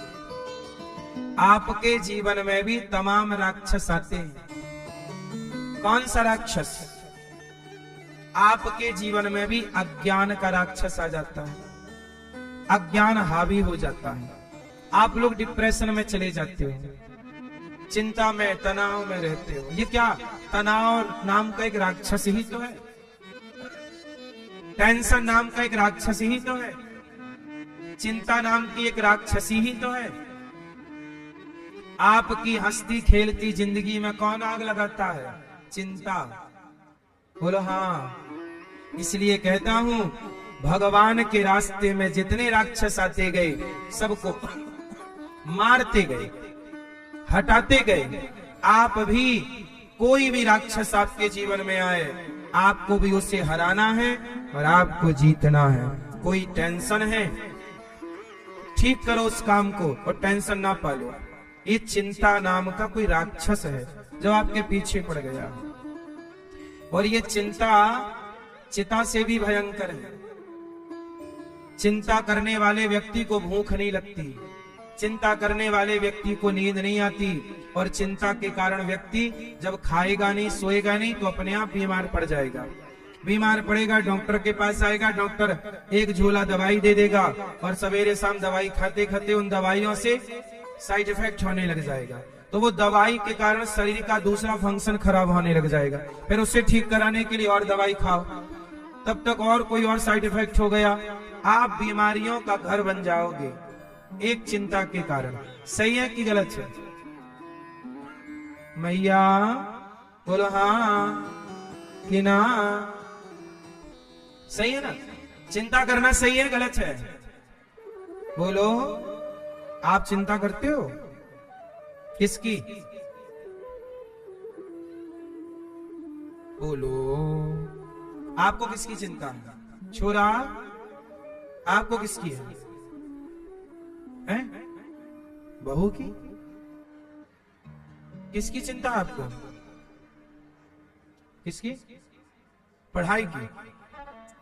आपके जीवन में भी तमाम राक्षस आते हैं। कौन सा राक्षस? आपके जीवन में भी अज्ञान का राक्षस आ जाता है, अज्ञान हावी हो जाता है। आप लोग डिप्रेशन में चले जाते हो, चिंता में, तनाव में रहते हो। ये क्या? तनाव नाम का एक राक्षस ही तो है, टेंशन नाम का एक राक्षस ही तो है, चिंता नाम की एक राक्षसी ही तो है। आपकी हंसती खेलती जिंदगी में कौन आग लगाता है? चिंता। बोलो हाँ। इसलिए कहता हूं भगवान के रास्ते में जितने राक्षस आते गए सबको मारते गए, हटाते गए। आप भी, कोई भी राक्षस आपके जीवन में आए, आपको भी उसे हराना है और आपको जीतना है। कोई टेंशन है, ठीक करो उस काम को और टेंशन ना पालो। ये चिंता नाम का कोई राक्षस है जो आपके पीछे पड़ गया, और ये चिंता चिता से भी भयंकर है। चिंता करने वाले व्यक्ति को भूख नहीं लगती, चिंता करने वाले व्यक्ति को नींद नहीं आती, और चिंता के कारण व्यक्ति जब खाएगा नहीं, सोएगा नहीं तो अपने आप बीमार पड़ जाएगा। बीमार पड़ेगा, डॉक्टर के पास आएगा, डॉक्टर एक झोला दवाई दे देगा और सवेरे शाम दवाई खाते खाते उन दवाइयों से साइड इफेक्ट होने लग जाएगा। तो वो दवाई के कारण शरीर का दूसरा फंक्शन खराब होने लग जाएगा। फिर उसे ठीक कराने के लिए और दवाई खाओ, तब तक और कोई और साइड इफेक्ट हो गया। आप बीमारियों का घर बन जाओगे एक चिंता के कारण। सही है कि गलत है? मैया बोलो हाँ कि ना? सही है ना? चिंता करना सही है गलत है? बोलो। आप चिंता करते हो किसकी? बोलो। आपको किसकी चिंता है? छोरा आपको किसकी है? हैं? बहू की? किसकी चिंता है आपको? किसकी? पढ़ाई की।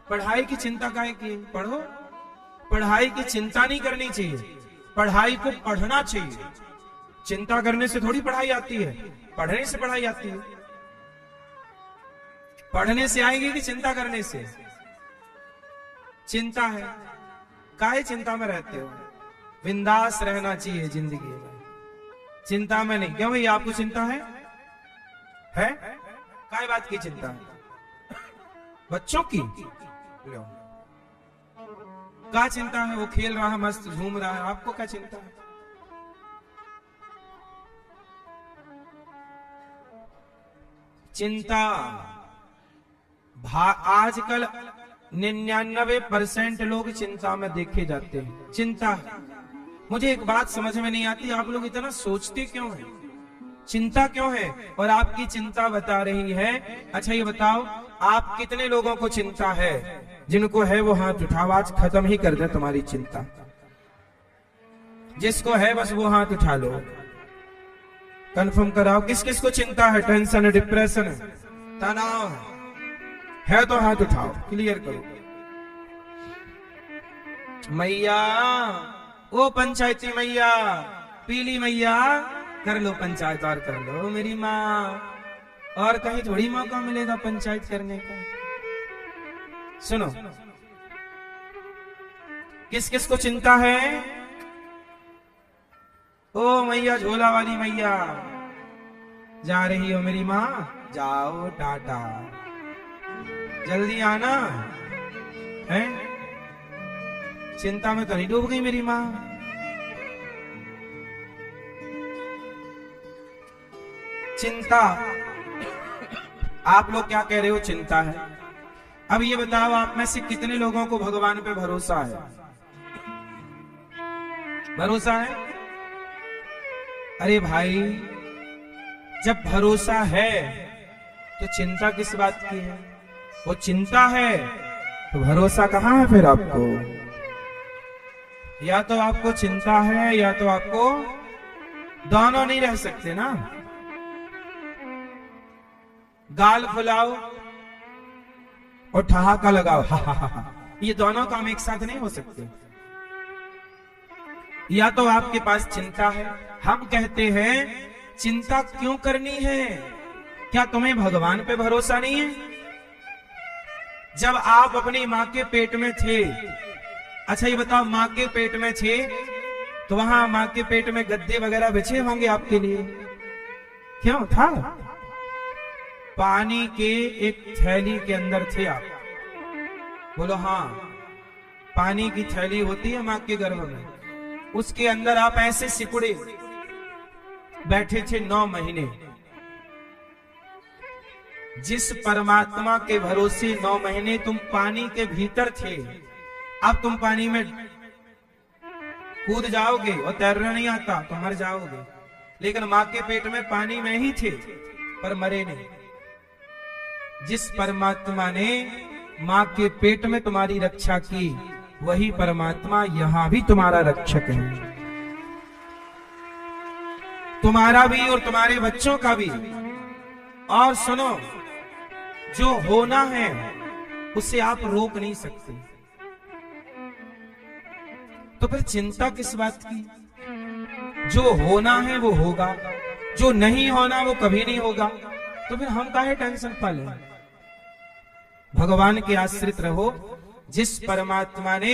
पढ़ाई की चिंता काहे की? पढ़ो। पढ़ाई की चिंता नहीं करनी चाहिए, पढ़ाई को पढ़ना चाहिए। चिंता करने से थोड़ी पढ़ाई आती है, पढ़ने से पढ़ाई आती है। पढ़ने से आएगी कि चिंता करने से? चिंता है, काहे चिंता में रहते हो? बिंदास रहना चाहिए जिंदगी में, चिंता में नहीं। क्यों भैया आपको चिंता है? काहे बात की चिंता है? बच्चों की? लो क्या चिंता है? वो खेल रहा है, मस्त झूम रहा है, आपको क्या चिंता है? चिंता। आजकल 99% लोग चिंता में देखे जाते हैं। चिंता, मुझे एक बात समझ में नहीं आती, आप लोग इतना सोचते क्यों हैं? चिंता क्यों है? और आपकी चिंता बता रही है। अच्छा ये बताओ, आप कितने लोगों को चिंता है? जिनको है वो हाथ उठाओ, आज खत्म ही कर दे तुम्हारी चिंता। जिसको है बस वो हाथ उठा लो, कंफर्म कराओ। किस किस को चिंता है, टेंशन है, डिप्रेशन है, तनाव है तो हाथ उठाओ, क्लियर करो। मैया, ओ पंचायती मैया, पीली मैया, कर लो पंचायत और कर लो मेरी माँ। और कहीं थोड़ी मौका मिलेगा पंचायत करने का। सुनो, किस किस को चिंता है? ओ मैया, झोला वाली मैया, जा रही हो मेरी माँ? जाओ, टाटा, जल्दी आना है। चिंता में तो नहीं डूब गई मेरी माँ? चिंता, आप लोग क्या कह रहे हो चिंता है? अब ये बताओ, आप में से कितने लोगों को भगवान पे भरोसा है? भरोसा है? अरे भाई, जब भरोसा है तो चिंता किस बात की है? वो चिंता है तो भरोसा कहाँ है फिर आपको? या तो आपको चिंता है या तो आपको, दोनों नहीं रह सकते ना। गाल फुलाओ और ठहाका लगाओ, हा हा हा, ये दोनों काम एक साथ नहीं हो सकते। या तो आपके पास चिंता है, हम कहते हैं चिंता क्यों करनी है? क्या तुम्हें भगवान पे भरोसा नहीं है? जब आप अपनी माँ के पेट में थे, अच्छा ये बताओ, माँ के पेट में थे तो वहां माँ के पेट में गद्दे वगैरह बिछे होंगे आपके लिए? क्यों था? पानी के एक थैली के अंदर थे आप। बोलो हाँ, पानी की थैली होती है माँ के गर्भ में, उसके अंदर आप ऐसे सिकुड़े बैठे थे 9 महीने। जिस परमात्मा के भरोसे 9 महीने तुम पानी के भीतर थे, अब तुम पानी में कूद जाओगे और तैरना नहीं आता तो मर जाओगे। लेकिन माँ के पेट में पानी में ही थे पर मरे नहीं। जिस परमात्मा ने माँ के पेट में तुम्हारी रक्षा की, वही परमात्मा यहां भी तुम्हारा रक्षक है, तुम्हारा भी और तुम्हारे बच्चों का भी। और सुनो, जो होना है उसे आप रोक नहीं सकते, तो फिर चिंता किस बात की? जो होना है वो होगा, जो नहीं होना वो कभी नहीं होगा, तो फिर हम काहे टेंशन पालें? भगवान के आश्रित रहो। जिस परमात्मा ने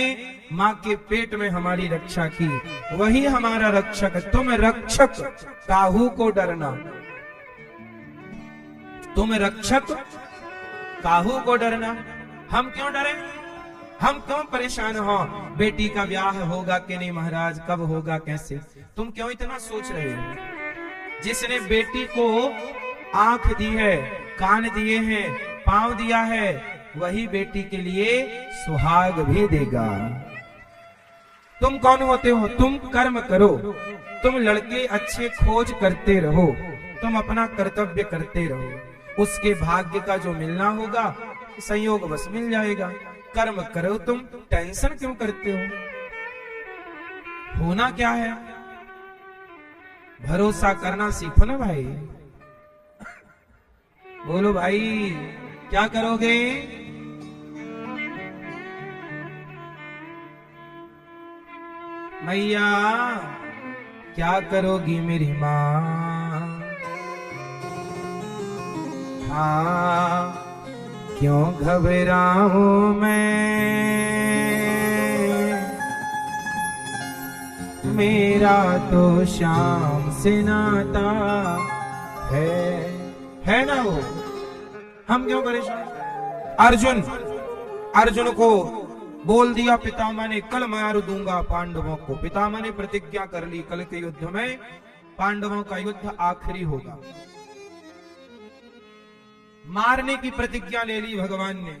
माँ के पेट में हमारी रक्षा की, वही हमारा रक्षक है। तुम रक्षक काहू को डरना, तुम रक्षक काहू को डरना। हम क्यों डरे? हम क्यों परेशान हो? बेटी का ब्याह होगा कि नहीं महाराज, कब होगा, कैसे? तुम क्यों इतना सोच रहे हो? जिसने बेटी को आंख दी है, कान दिए हैं, पांव दिया है, वही बेटी के लिए सुहाग भी देगा। तुम कौन होते हो? तुम कर्म करो, तुम लड़के अच्छे खोज करते रहो, तुम अपना कर्तव्य करते रहो, उसके भाग्य का जो मिलना होगा संयोग बस मिल जाएगा। कर्म करो, तुम टेंशन क्यों करते हो? होना क्या है? भरोसा करना सीखो ना भाई। बोलो भाई, क्या करोगे? मैया, क्या करोगी मेरी माँ? हाँ, क्यों घबराऊं मैं? मेरा तो शाम से नाता है ना वो। हम क्यों परेशान? अर्जुन को बोल दिया पितामह ने, कल मार दूंगा पांडवों को। पितामह ने प्रतिज्ञा कर ली, कल के युद्ध में पांडवों का युद्ध आखिरी होगा। मारने की प्रतिज्ञा ले ली भगवान ने।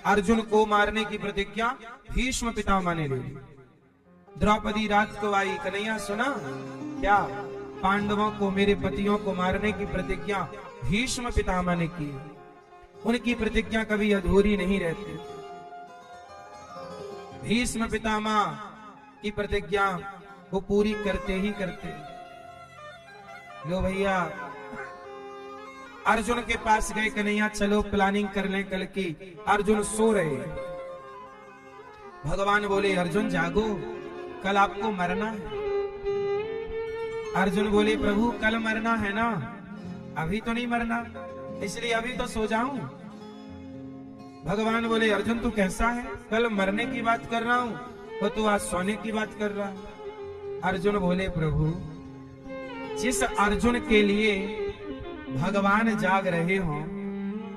अर्जुन को मारने की प्रतिज्ञा भीष्म पितामह ने ले ली। द्रौपदी रात को आई, कन्हैया सुना क्या? पांडवों को, मेरे पतियों को मारने की प्रतिज्ञा भीष्म पितामह ने की। उनकी प्रतिज्ञा कभी अधूरी नहीं रहती। भीष्म पितामह की प्रतिज्ञा वो पूरी करते ही करते। लो भैया, अर्जुन के पास गए, कन्हैया चलो प्लानिंग कर लें कल की। अर्जुन सो रहे। भगवान बोले, अर्जुन जागो, कल आपको मरना है। अर्जुन बोले, प्रभु कल मरना है ना, अभी तो नहीं मरना, इसलिए अभी तो सो जाऊं। भगवान बोले, अर्जुन तू कैसा है? कल मरने की बात कर रहा हूं तो तू आज सोने की बात कर रहा है। अर्जुन बोले, प्रभु जिस अर्जुन के लिए भगवान जाग रहे हो,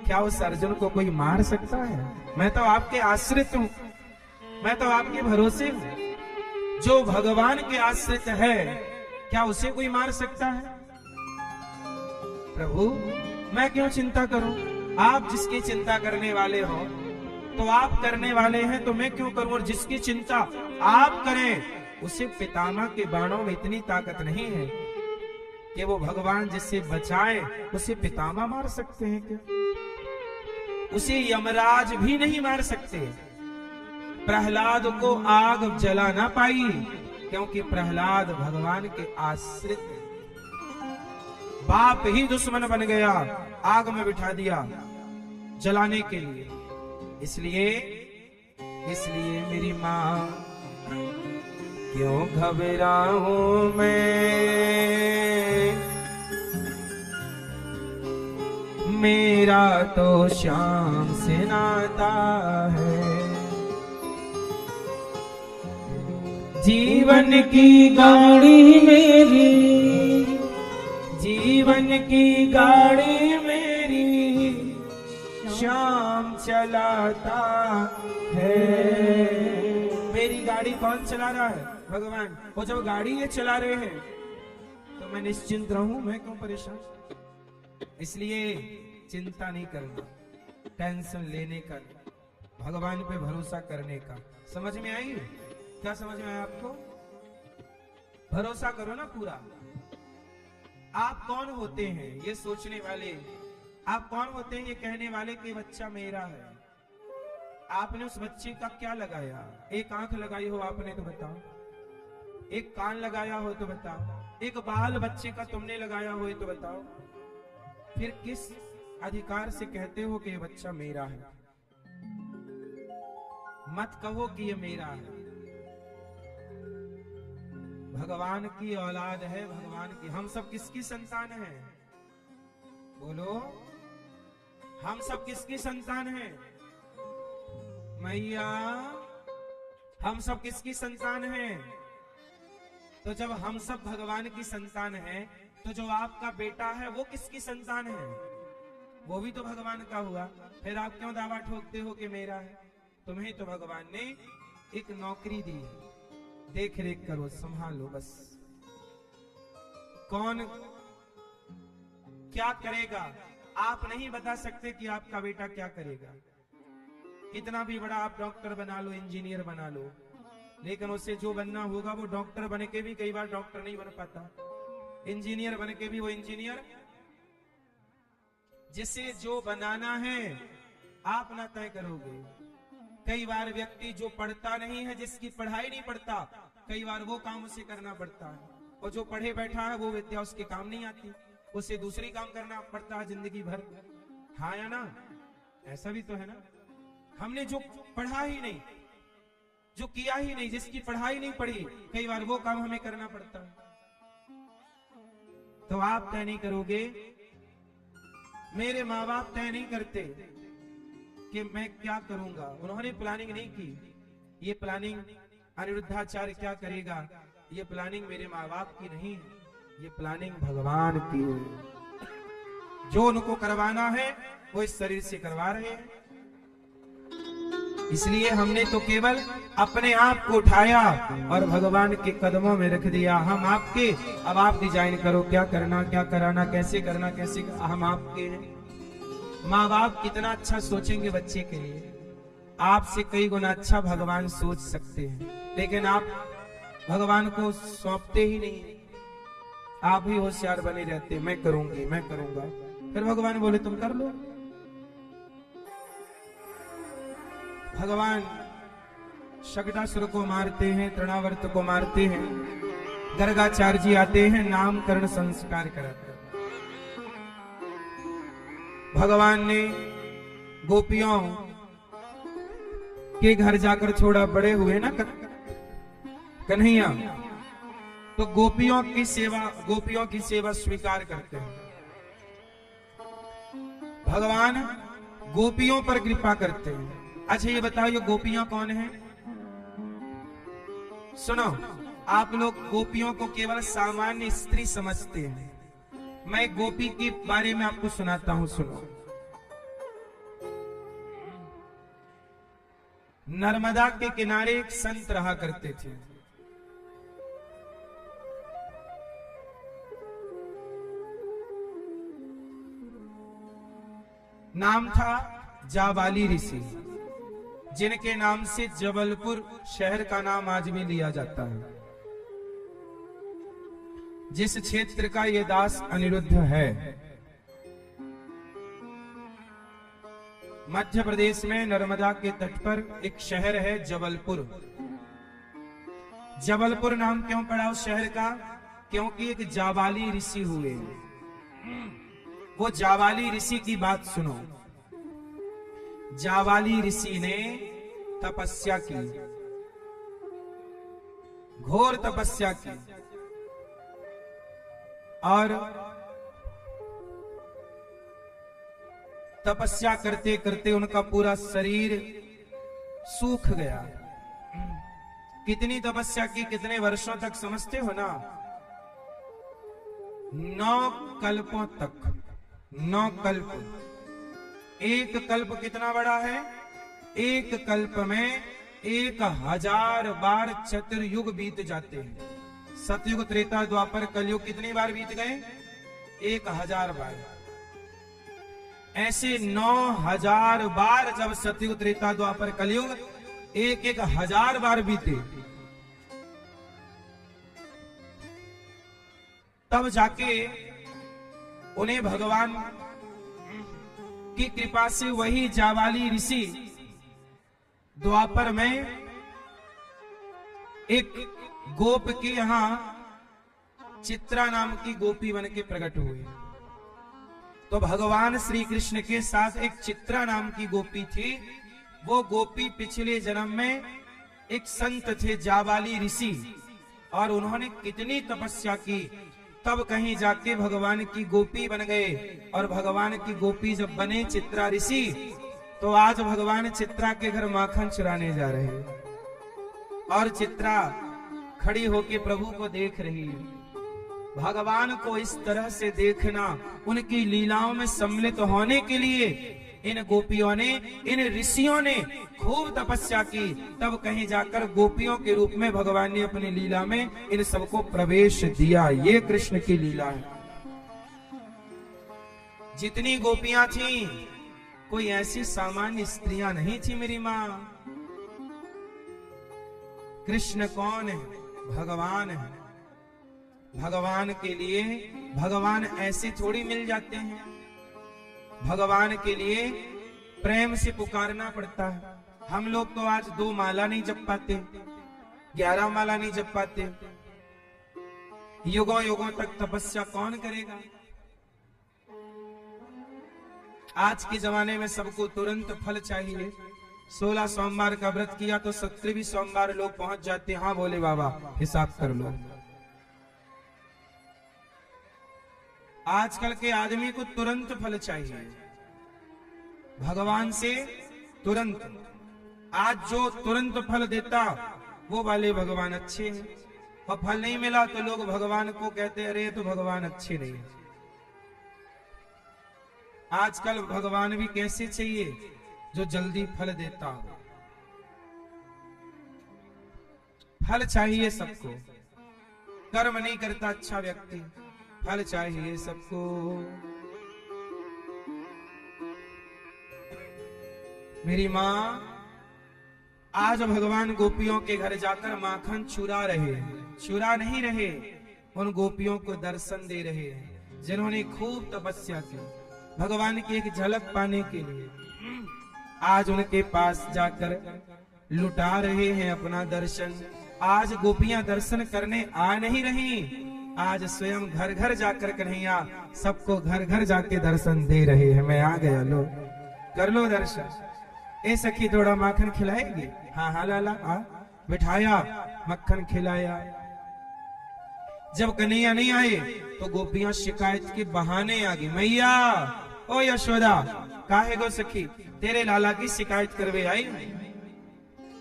क्या उस अर्जुन को कोई मार सकता है? मैं तो आपके आश्रित हूं, मैं तो आपके भरोसे हूं। जो भगवान के आश्रित है, क्या उसे कोई मार सकता है? प्रभु मैं क्यों चिंता करूं? आप जिसकी चिंता करने वाले हो तो आप करने वाले हैं, तो मैं क्यों करूं? और जिसकी चिंता आप करें, उसे पितामह के बाणों में इतनी ताकत नहीं है कि वो भगवान जिससे बचाए उसे पितामह मार सकते हैं क्या? उसे यमराज भी नहीं मार सकते। प्रहलाद को आग जला ना पाई, क्योंकि प्रहलाद भगवान के आश्रित है। बाप ही दुश्मन बन गया, आग में बिठा दिया जलाने के लिए। इसलिए मेरी माँ, क्यों घबराऊं मैं, मेरा तो श्याम से नाता है। जीवन की गाड़ी मेरी, जीवन की गाड़ी मेरी, श्याम चलाता है। मेरी गाड़ी कौन चला रहा है? भगवान। वो जब गाड़ी ये चला रहे हैं तो मैं निश्चिंत रहूं, मैं क्यों परेशान? इसलिए चिंता नहीं करना, टेंशन लेने का, भगवान पे भरोसा करने का। समझ में आई? क्या समझ में आया आपको? भरोसा करो ना पूरा। आप कौन होते हैं ये सोचने वाले? आप कौन होते हैं ये कहने वाले कि बच्चा मेरा है? आपने उस बच्चे का क्या लगाया? एक आंख लगाई हो आपने तो बताओ, एक कान लगाया हो तो बताओ, एक बाल बच्चे का तुमने लगाया हो तो बताओ। फिर किस अधिकार से कहते हो कि ये बच्चा मेरा है? मत कहो कि ये मेरा है। भगवान की औलाद है, भगवान की। हम सब किसकी संतान हैं? बोलो, हम सब किसकी संतान हैं? मैया, हम सब किसकी संतान हैं? तो जब हम सब भगवान की संतान हैं, तो जो आपका बेटा है वो किसकी संतान है? वो भी तो भगवान का हुआ। फिर आप क्यों दावा ठोकते हो कि मेरा है? तुम्हें तो भगवान ने एक नौकरी दी है, देख रेख करो, संभालो बस। कौन क्या करेगा आप नहीं बता सकते कि आपका बेटा क्या करेगा। कितना भी बड़ा आप डॉक्टर बना लो, इंजीनियर बना लो, लेकिन उससे जो बनना होगा वो डॉक्टर बन के भी कई बार डॉक्टर नहीं बन पाता, इंजीनियर बन के भी वो इंजीनियर। जिसे जो बनाना है आप ना तय करोगे। कई बार व्यक्ति जो पढ़ता नहीं है, जिसकी पढ़ाई नहीं पढ़ता, कई बार वो काम उसे करना पड़ता है, और जो पढ़े बैठा है वो विद्या उसके काम नहीं आती, उसे दूसरी काम करना पड़ता है जिंदगी भर। हाँ या ना? ऐसा भी तो है ना। हमने जो पढ़ा ही नहीं, जो किया ही नहीं, जिसकी पढ़ाई नहीं पढ़ी, कई बार वो काम हमें करना पड़ता है। तो आप तय नहीं करोगे, मेरे माँ बाप तय नहीं करते कि मैं क्या करूंगा। उन्होंने प्लानिंग नहीं की। ये प्लानिंग अनिरुद्धाचार्य क्या करेगा, ये प्लानिंग मेरे माँ बाप की नहीं है, ये प्लानिंग भगवान की है। जो उनको करवाना है वो इस शरीर से करवा रहे हैं। इसलिए हमने तो केवल अपने आप को उठाया और भगवान के कदमों में रख दिया। हम आपके, अब आप डिजाइन करो क्या करना, क्या कराना, कैसे करना, कैसे हम आपके हैं। माँ बाप कितना अच्छा सोचेंगे बच्चे के लिए, आपसे कई गुना अच्छा भगवान सोच सकते हैं, लेकिन आप भगवान को सौंपते ही नहीं। आप ही होशियार बने रहते, मैं करूंगी, मैं करूंगा। फिर भगवान बोले तुम कर लो। भगवान शगटासुर को मारते हैं, तृणावर्त को मारते हैं, गर्गाचार्य जी आते हैं, नामकरण संस्कार कराते हैं। भगवान ने गोपियों के घर जाकर छोड़ा, बड़े हुए ना कन्हैया, तो गोपियों की सेवा स्वीकार करते हैं। भगवान गोपियों पर कृपा करते हैं। अच्छा ये बताओ, ये गोपियां कौन है? सुनो, आप लोग गोपियों को केवल सामान्य स्त्री समझते हैं। मैं गोपी के बारे में आपको सुनाता हूं, सुनो। नर्मदा के किनारे एक संत रहा करते थे। नाम था जाबाली ऋषि, जिनके नाम से जबलपुर शहर का नाम आज भी लिया जाता है। जिस क्षेत्र का ये दास अनिरुद्ध है, मध्य प्रदेश में नर्मदा के तट पर एक शहर है जबलपुर। जबलपुर नाम क्यों पड़ा उस शहर का? क्योंकि एक जाबाली ऋषि हुए। वो जाबाली ऋषि की बात सुनो। जाबाली ऋषि ने तपस्या की, घोर तपस्या की, और तपस्या करते करते उनका पूरा शरीर सूख गया। कितनी तपस्या की, कितने वर्षों तक समझते हो ना? 9 कल्पों तक। 9 कल्प। एक कल्प कितना बड़ा है? एक कल्प में 1000 बार चतुर्युग बीत जाते हैं। सतयुग, त्रेता, द्वापर, कलयुग कितनी बार बीत गए? 1000 बार। ऐसे 9000 बार जब सतयुग, त्रेता, द्वापर, कलयुग 1000 बार बीते, तब जाके उन्हें भगवान की कृपा से वही जाबाली ऋषि द्वापर में एक गोप के यहां चित्रा नाम की गोपी बन के प्रकट हुए। तो भगवान श्री कृष्ण के साथ एक चित्रा नाम की गोपी थी। वो गोपी पिछले जन्म में एक संत थे, जाबाली ऋषि, और उन्होंने कितनी तपस्या की, तब कहीं जाके भगवान की गोपी बन गए। और भगवान की गोपी जब बने चित्रा ऋषि, तो आज भगवान चित्रा के घर माखन चुराने जा रहे हैं। और चित्रा खड़ी होके प्रभु को देख रही है। भगवान को इस तरह से देखना, उनकी लीलाओं में सम्मिलित होने के लिए इन गोपियों ने, इन ऋषियों ने खूब तपस्या की। तब कहीं जाकर गोपियों के रूप में भगवान ने अपनी लीला में इन सबको प्रवेश दिया। ये कृष्ण की लीला है। जितनी गोपियां थीं, कोई ऐसी सामान्य स्त्रियां नहीं थी मेरी मां। कृष्ण कौन है? भगवान है। भगवान के लिए भगवान ऐसे थोड़ी मिल जाते हैं। भगवान के लिए प्रेम से पुकारना पड़ता है। हम लोग तो आज 2 माला नहीं जप पाते, 11 माला नहीं जप पाते। युगों युगों तक तपस्या कौन करेगा? आज के जमाने में सबको तुरंत फल चाहिए। 16 सोमवार का व्रत किया तो 17वें सोमवार लोग पहुंच जाते। हाँ बोले बाबा, हिसाब कर लो। आजकल के आदमी को तुरंत फल चाहिए, भगवान से तुरंत। आज जो तुरंत फल देता वो वाले भगवान अच्छे हैं, और फल नहीं मिला तो लोग भगवान को कहते अरे तो भगवान अच्छे नहीं है। आजकल भगवान भी कैसे चाहिए? जो जल्दी फल देता हो। फल चाहिए सबको, कर्म नहीं करता अच्छा व्यक्ति। फल चाहिए सबको। मेरी माँ आज भगवान गोपियों के घर जाकर माखन चुरा रहे हैं, चुरा नहीं रहे, उन गोपियों को दर्शन दे रहे हैं जिन्होंने खूब तपस्या की भगवान की एक झलक पाने के लिए। आज उनके पास जाकर लुटा रहे हैं अपना दर्शन। आज गोपियां दर्शन करने आ नहीं रही, आज स्वयं घर घर जाकर कन्हैया सबको घर घर जाके दर्शन दे रहे हैं। मैं आ गया, लो कर लो दर्शन। ए सखी थोड़ा माखन खिलाएगी? हाँ हाँ लाला आ। बिठाया, मक्खन खिलाया। जब कन्हैया नहीं आए तो गोपियां शिकायत के बहाने आ गई, मैया ओ यशोदा काहे गो सखी तेरे लाला की शिकायत करवे आई?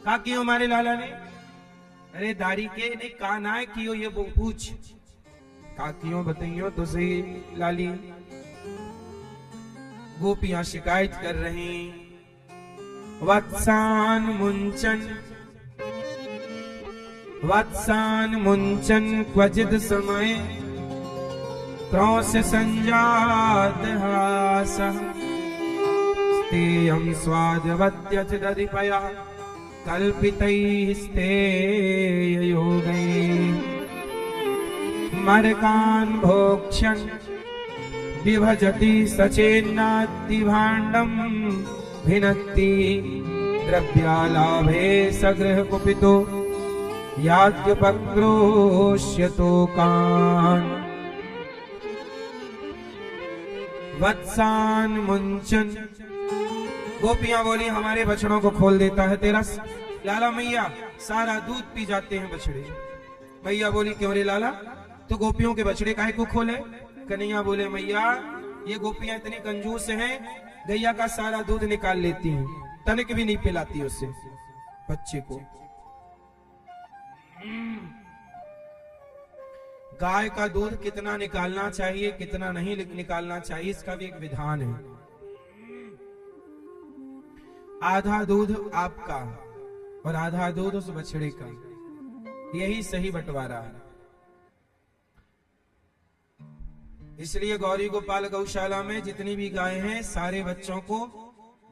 का क्यों हमारे लाला ने? अरे दारी के ने का ना कियो ये पूछ। का क्यों बताइयो तो सही लाली। गोपियां शिकायत कर रही, वत्सान मुंचन क्वचित समय क्रौश संजात हासः स्तेयं स्वादवत्यधिपया कल्पितैस्तेययोगैः मरकान् भोक्ष्यन् विभजति सचेन्नातिभाण्डं भिनत्ति द्रव्यालाभे सगृह कुपितो याज्ञपक्रोश्यतोकान् वत्सान मुंचन। गोपियां बोली हमारे बछड़ों को खोल देता है तेरा लाला। मैया सारा दूध पी जाते हैं बछड़े। मैया बोली क्यों रे लाला, तो गोपियों के बछड़े काहे को खोले? कन्हैया बोले मैया ये गोपियां इतनी कंजूस हैं, गैया का सारा दूध निकाल लेती हैं, तनिक भी नहीं पिलाती उससे बच्चे को। गाय का दूध कितना निकालना चाहिए कितना नहीं निकालना चाहिए इसका भी एक विधान है। आधा दूध आपका और आधा दूध उस बछड़े का, यही सही बंटवारा है। इसलिए गौरी गोपाल गौशाला में जितनी भी गाय हैं सारे बच्चों को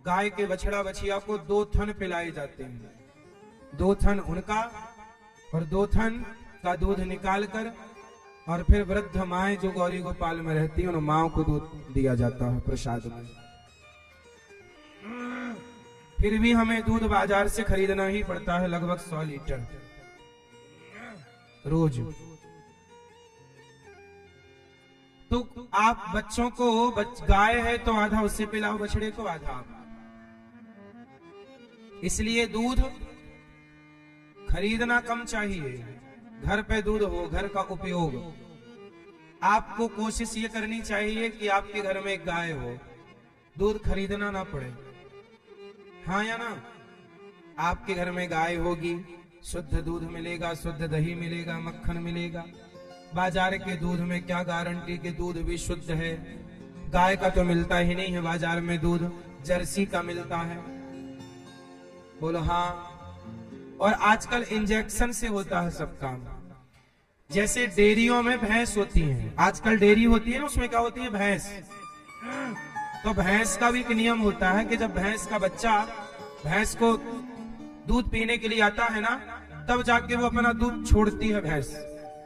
गाय के बछड़ा बछिया को 2 थन पिलाए जाते हैं। 2 थन उनका और 2 थन का दूध निकालकर और फिर वृद्ध माएं जो गौरी गोपाल में रहती हैं उन माओं को दूध दिया जाता है प्रसाद में। फिर भी हमें दूध बाजार से खरीदना ही पड़ता है लगभग 100 लीटर रोज। तो आप बच्चों को गाय है तो आधा उससे पिलाओ, बछड़े को आधा। इसलिए दूध खरीदना कम चाहिए, घर पे दूध हो, घर का उपयोग। आपको कोशिश ये करनी चाहिए कि आपके घर में एक गाय हो, दूध खरीदना ना पड़े। हाँ या ना? आपके घर में गाय होगी, शुद्ध दूध मिलेगा, शुद्ध दही मिलेगा, मक्खन मिलेगा। बाजार के दूध में क्या गारंटी कि दूध भी शुद्ध है? गाय का तो मिलता ही नहीं है बाजार में दूध, जर्सी का मिलता है। बोलो हाँ। और आजकल इंजेक्शन से होता है सब काम। जैसे डेयरियों में भैंस होती है, आजकल डेयरी होती है ना, उसमें क्या होती है? भैंस। तो भैंस का भी एक नियम होता है कि जब भैंस का बच्चा भैंस को दूध पीने के लिए आता है ना, तब जाके वो अपना दूध छोड़ती है भैंस,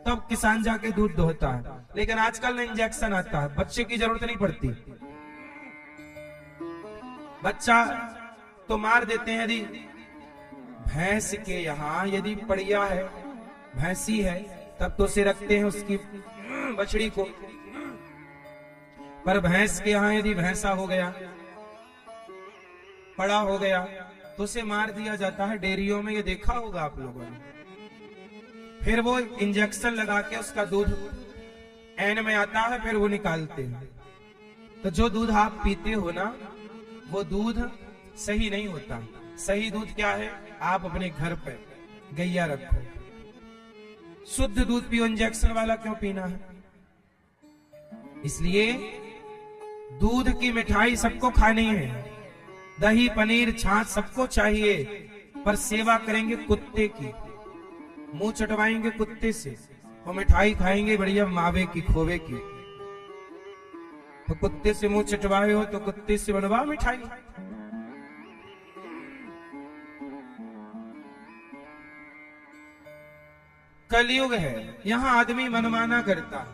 तब किसान जाके दूध दोहता है। लेकिन आजकल इंजेक्शन आता है, बच्चे की जरूरत नहीं पड़ती। बच्चा तो मार देते हैं। यदि भैंस के यहाँ यदि पड़िया है, भैंसी है, तब तो उसे रखते हैं उसकी बछड़ी को। पर भैंस के यहाँ यदि भैंसा हो गया, पड़ा हो गया, तो उसे मार दिया जाता है। डेयरियों में ये देखा होगा आप लोगों ने। फिर वो इंजेक्शन लगा के उसका दूध एन में आता है, फिर वो निकालते हैं। तो जो दूध आप पीते हो ना, वो दूध सही नहीं होता। सही दूध क्या है? आप अपने घर पे गैया रखो, शुद्ध दूध पियो, इंजेक्शन वाला क्यों पीना है? इसलिए दूध की मिठाई सबको खानी है, दही पनीर छाछ सबको चाहिए, पर सेवा करेंगे कुत्ते की, मुंह चटवाएंगे कुत्ते से, और मिठाई खाएंगे बढ़िया मावे की, खोवे की। तो कुत्ते से मुंह चटवाए हो तो कुत्ते से बनवा मिठाई। कलयुग है, यहाँ आदमी मनमाना करता है।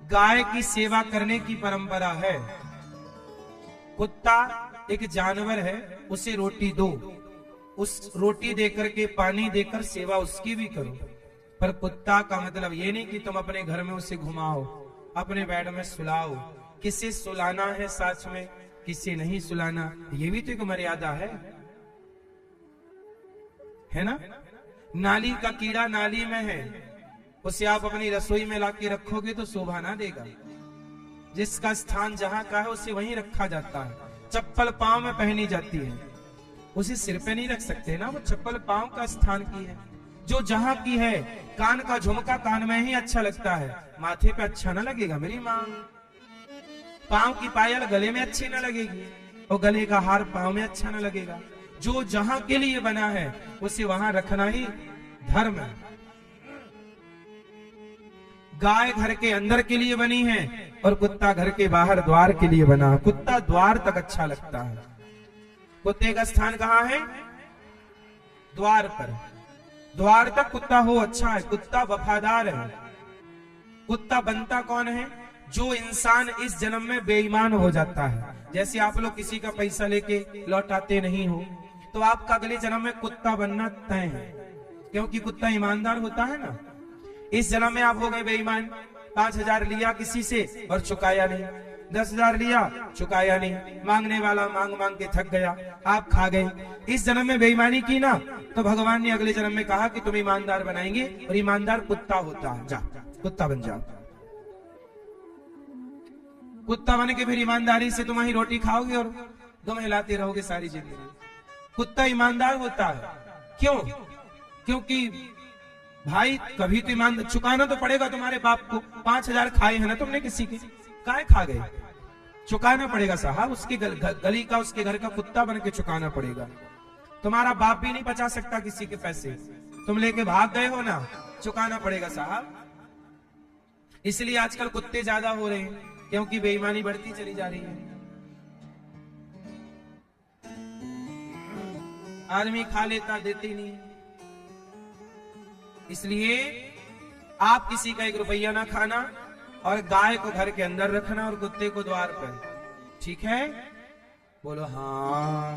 गाय की सेवा करने की परंपरा है। कुत्ता एक जानवर है, उसे रोटी दो, उस रोटी देकर के पानी देकर सेवा उसकी भी करो। पर कुत्ता का मतलब ये नहीं कि तुम अपने घर में उसे घुमाओ, अपने बेड में सुलाओ। किसे सुलाना है साथ में, किसे नहीं सुलाना, ये भी तो एक मर्यादा है ना। नाली का कीड़ा नाली में है, उसे आप अपनी रसोई में लाके रखोगे तो शोभा ना देगा। जिसका स्थान जहां का है उसे वहीं रखा जाता है। चप्पल पांव में पहनी जाती है, उसे सिर पे नहीं रख सकते ना, वो चप्पल पांव का स्थान की है। जो जहां की है, कान का झुमका कान में ही अच्छा लगता है, माथे पे अच्छा ना लगेगा मेरी मां। पांव की पायल गले में अच्छी ना लगेगी, और गले का हार पांव में अच्छा ना लगेगा। जो जहां के लिए बना है उसे वहां रखना ही धर्म है। गाय घर के अंदर के लिए बनी है और कुत्ता घर के बाहर द्वार के लिए बना। कुत्ता द्वार तक अच्छा लगता है। कुत्ते का स्थान कहाँ है? द्वार पर। द्वार तक कुत्ता हो अच्छा है, कुत्ता वफादार है। कुत्ता बनता कौन है? जो इंसान इस जन्म में बेईमान हो जाता है। जैसे आप लोग किसी का पैसा लेके लौटाते नहीं हो, तो आपका अगले जन्म में कुत्ता बनना तय है, क्योंकि कुत्ता ईमानदार होता है ना। इस जन्म में आप हो गए बेईमान, 5,000 लिया किसी से और चुकाया नहीं, 10,000 लिया चुकाया नहीं, मांगने वाला मांग मांग के थक गया, आप खा गए। इस जन्म में बेईमानी की ना, तो भगवान ने अगले जन्म में कहा कि तुम ईमानदार बनाएंगे, और ईमानदार कुत्ता होता है। जा कुत्ता बन जाओ। कुत्ता बन के फिर ईमानदारी से तुम्हारी रोटी खाओगे और तुम हिलाते रहोगे सारी जिंदगी। कुत्ता ईमानदार होता है। क्यों? क्योंकि भाई कभी तो ईमान चुकाना तो पड़ेगा तुम्हारे बाप को। 5,000 खाए हैं ना तुमने किसी के, काहे खा गए? चुकाना पड़ेगा साहब। उसके गली का, उसके घर का कुत्ता बन के चुकाना पड़ेगा। तुम्हारा बाप भी नहीं बचा सकता किसी के पैसे, तुम लेके भाग गए हो ना, चुकाना पड़ेगा साहब। इसलिए आजकल कुत्ते ज्यादा हो रहे हैं, क्योंकि बेईमानी बढ़ती चली जा रही है। आदमी खा लेता, देते नहीं। इसलिए आप किसी का 1 रुपया ना खाना, और गाय को घर के अंदर रखना और कुत्ते को द्वार पर। ठीक है? बोलो हाँ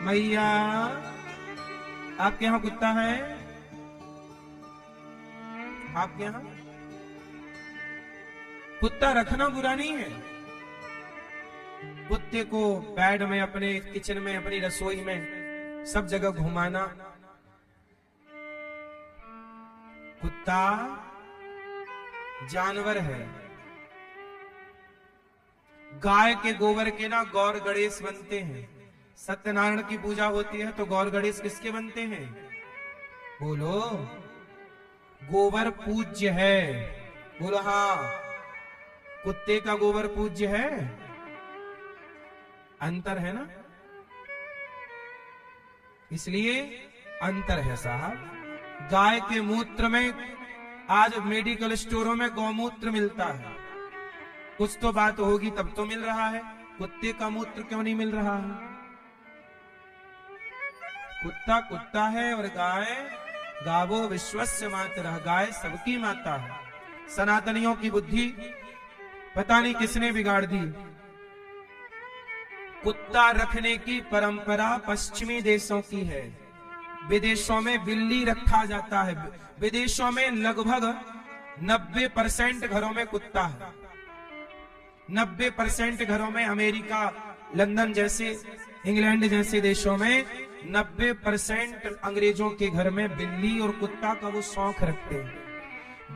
मैया। आपके यहां कुत्ता है? आपके यहां कुत्ता रखना बुरा नहीं है। कुत्ते को बेड में, अपने किचन में, अपनी रसोई में, सब जगह घुमाना। कुत्ता जानवर है। गाय के गोबर के ना गौर गणेश बनते हैं। सत्यनारायण की पूजा होती है तो गौर गणेश किसके बनते हैं? बोलो। गोबर पूज्य है। बोलो हाँ। कुत्ते का गोबर पूज्य है? अंतर है ना, इसलिए अंतर है साहब। गाय के मूत्र में आज मेडिकल स्टोरों में गौमूत्र मिलता है, कुछ तो बात होगी तब तो मिल रहा है। कुत्ते का मूत्र क्यों नहीं मिल रहा है? कुत्ता कुत्ता है और गाय गावो विश्वस्य मातरः, गाय सबकी माता है। सनातनियों की बुद्धि पता नहीं किसने बिगाड़ दी। कुत्ता रखने की परंपरा पश्चिमी देशों की है। विदेशों में बिल्ली रखा जाता है। विदेशों में लगभग 90% घरों में कुत्ता है। 90% घरों में, अमेरिका, लंदन जैसे, इंग्लैंड जैसे देशों में 90% अंग्रेजों के घर में बिल्ली और कुत्ता का वो शौक रखते हैं।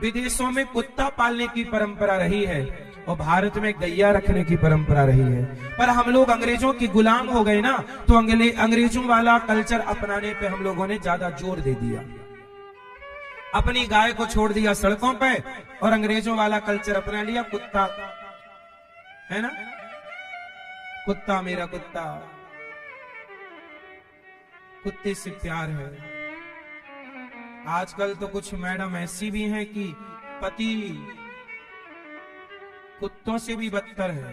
विदेशों में कुत्ता पालने की परंपरा रही है और भारत में गैया रखने की परंपरा रही है। पर हम लोग अंग्रेजों की गुलाम हो गए ना, तो अंग्रेजों वाला कल्चर अपनाने पे हम लोगों ने ज्यादा जोर दे दिया। अपनी गाय को छोड़ दिया सड़कों पे और अंग्रेजों वाला कल्चर अपना लिया। कुत्ता है ना, कुत्ता मेरा कुत्ता, कुत्ते से प्यार है। आजकल तो कुछ मैडम ऐसी भी हैं कि पति कुत्तों से भी बदतर है।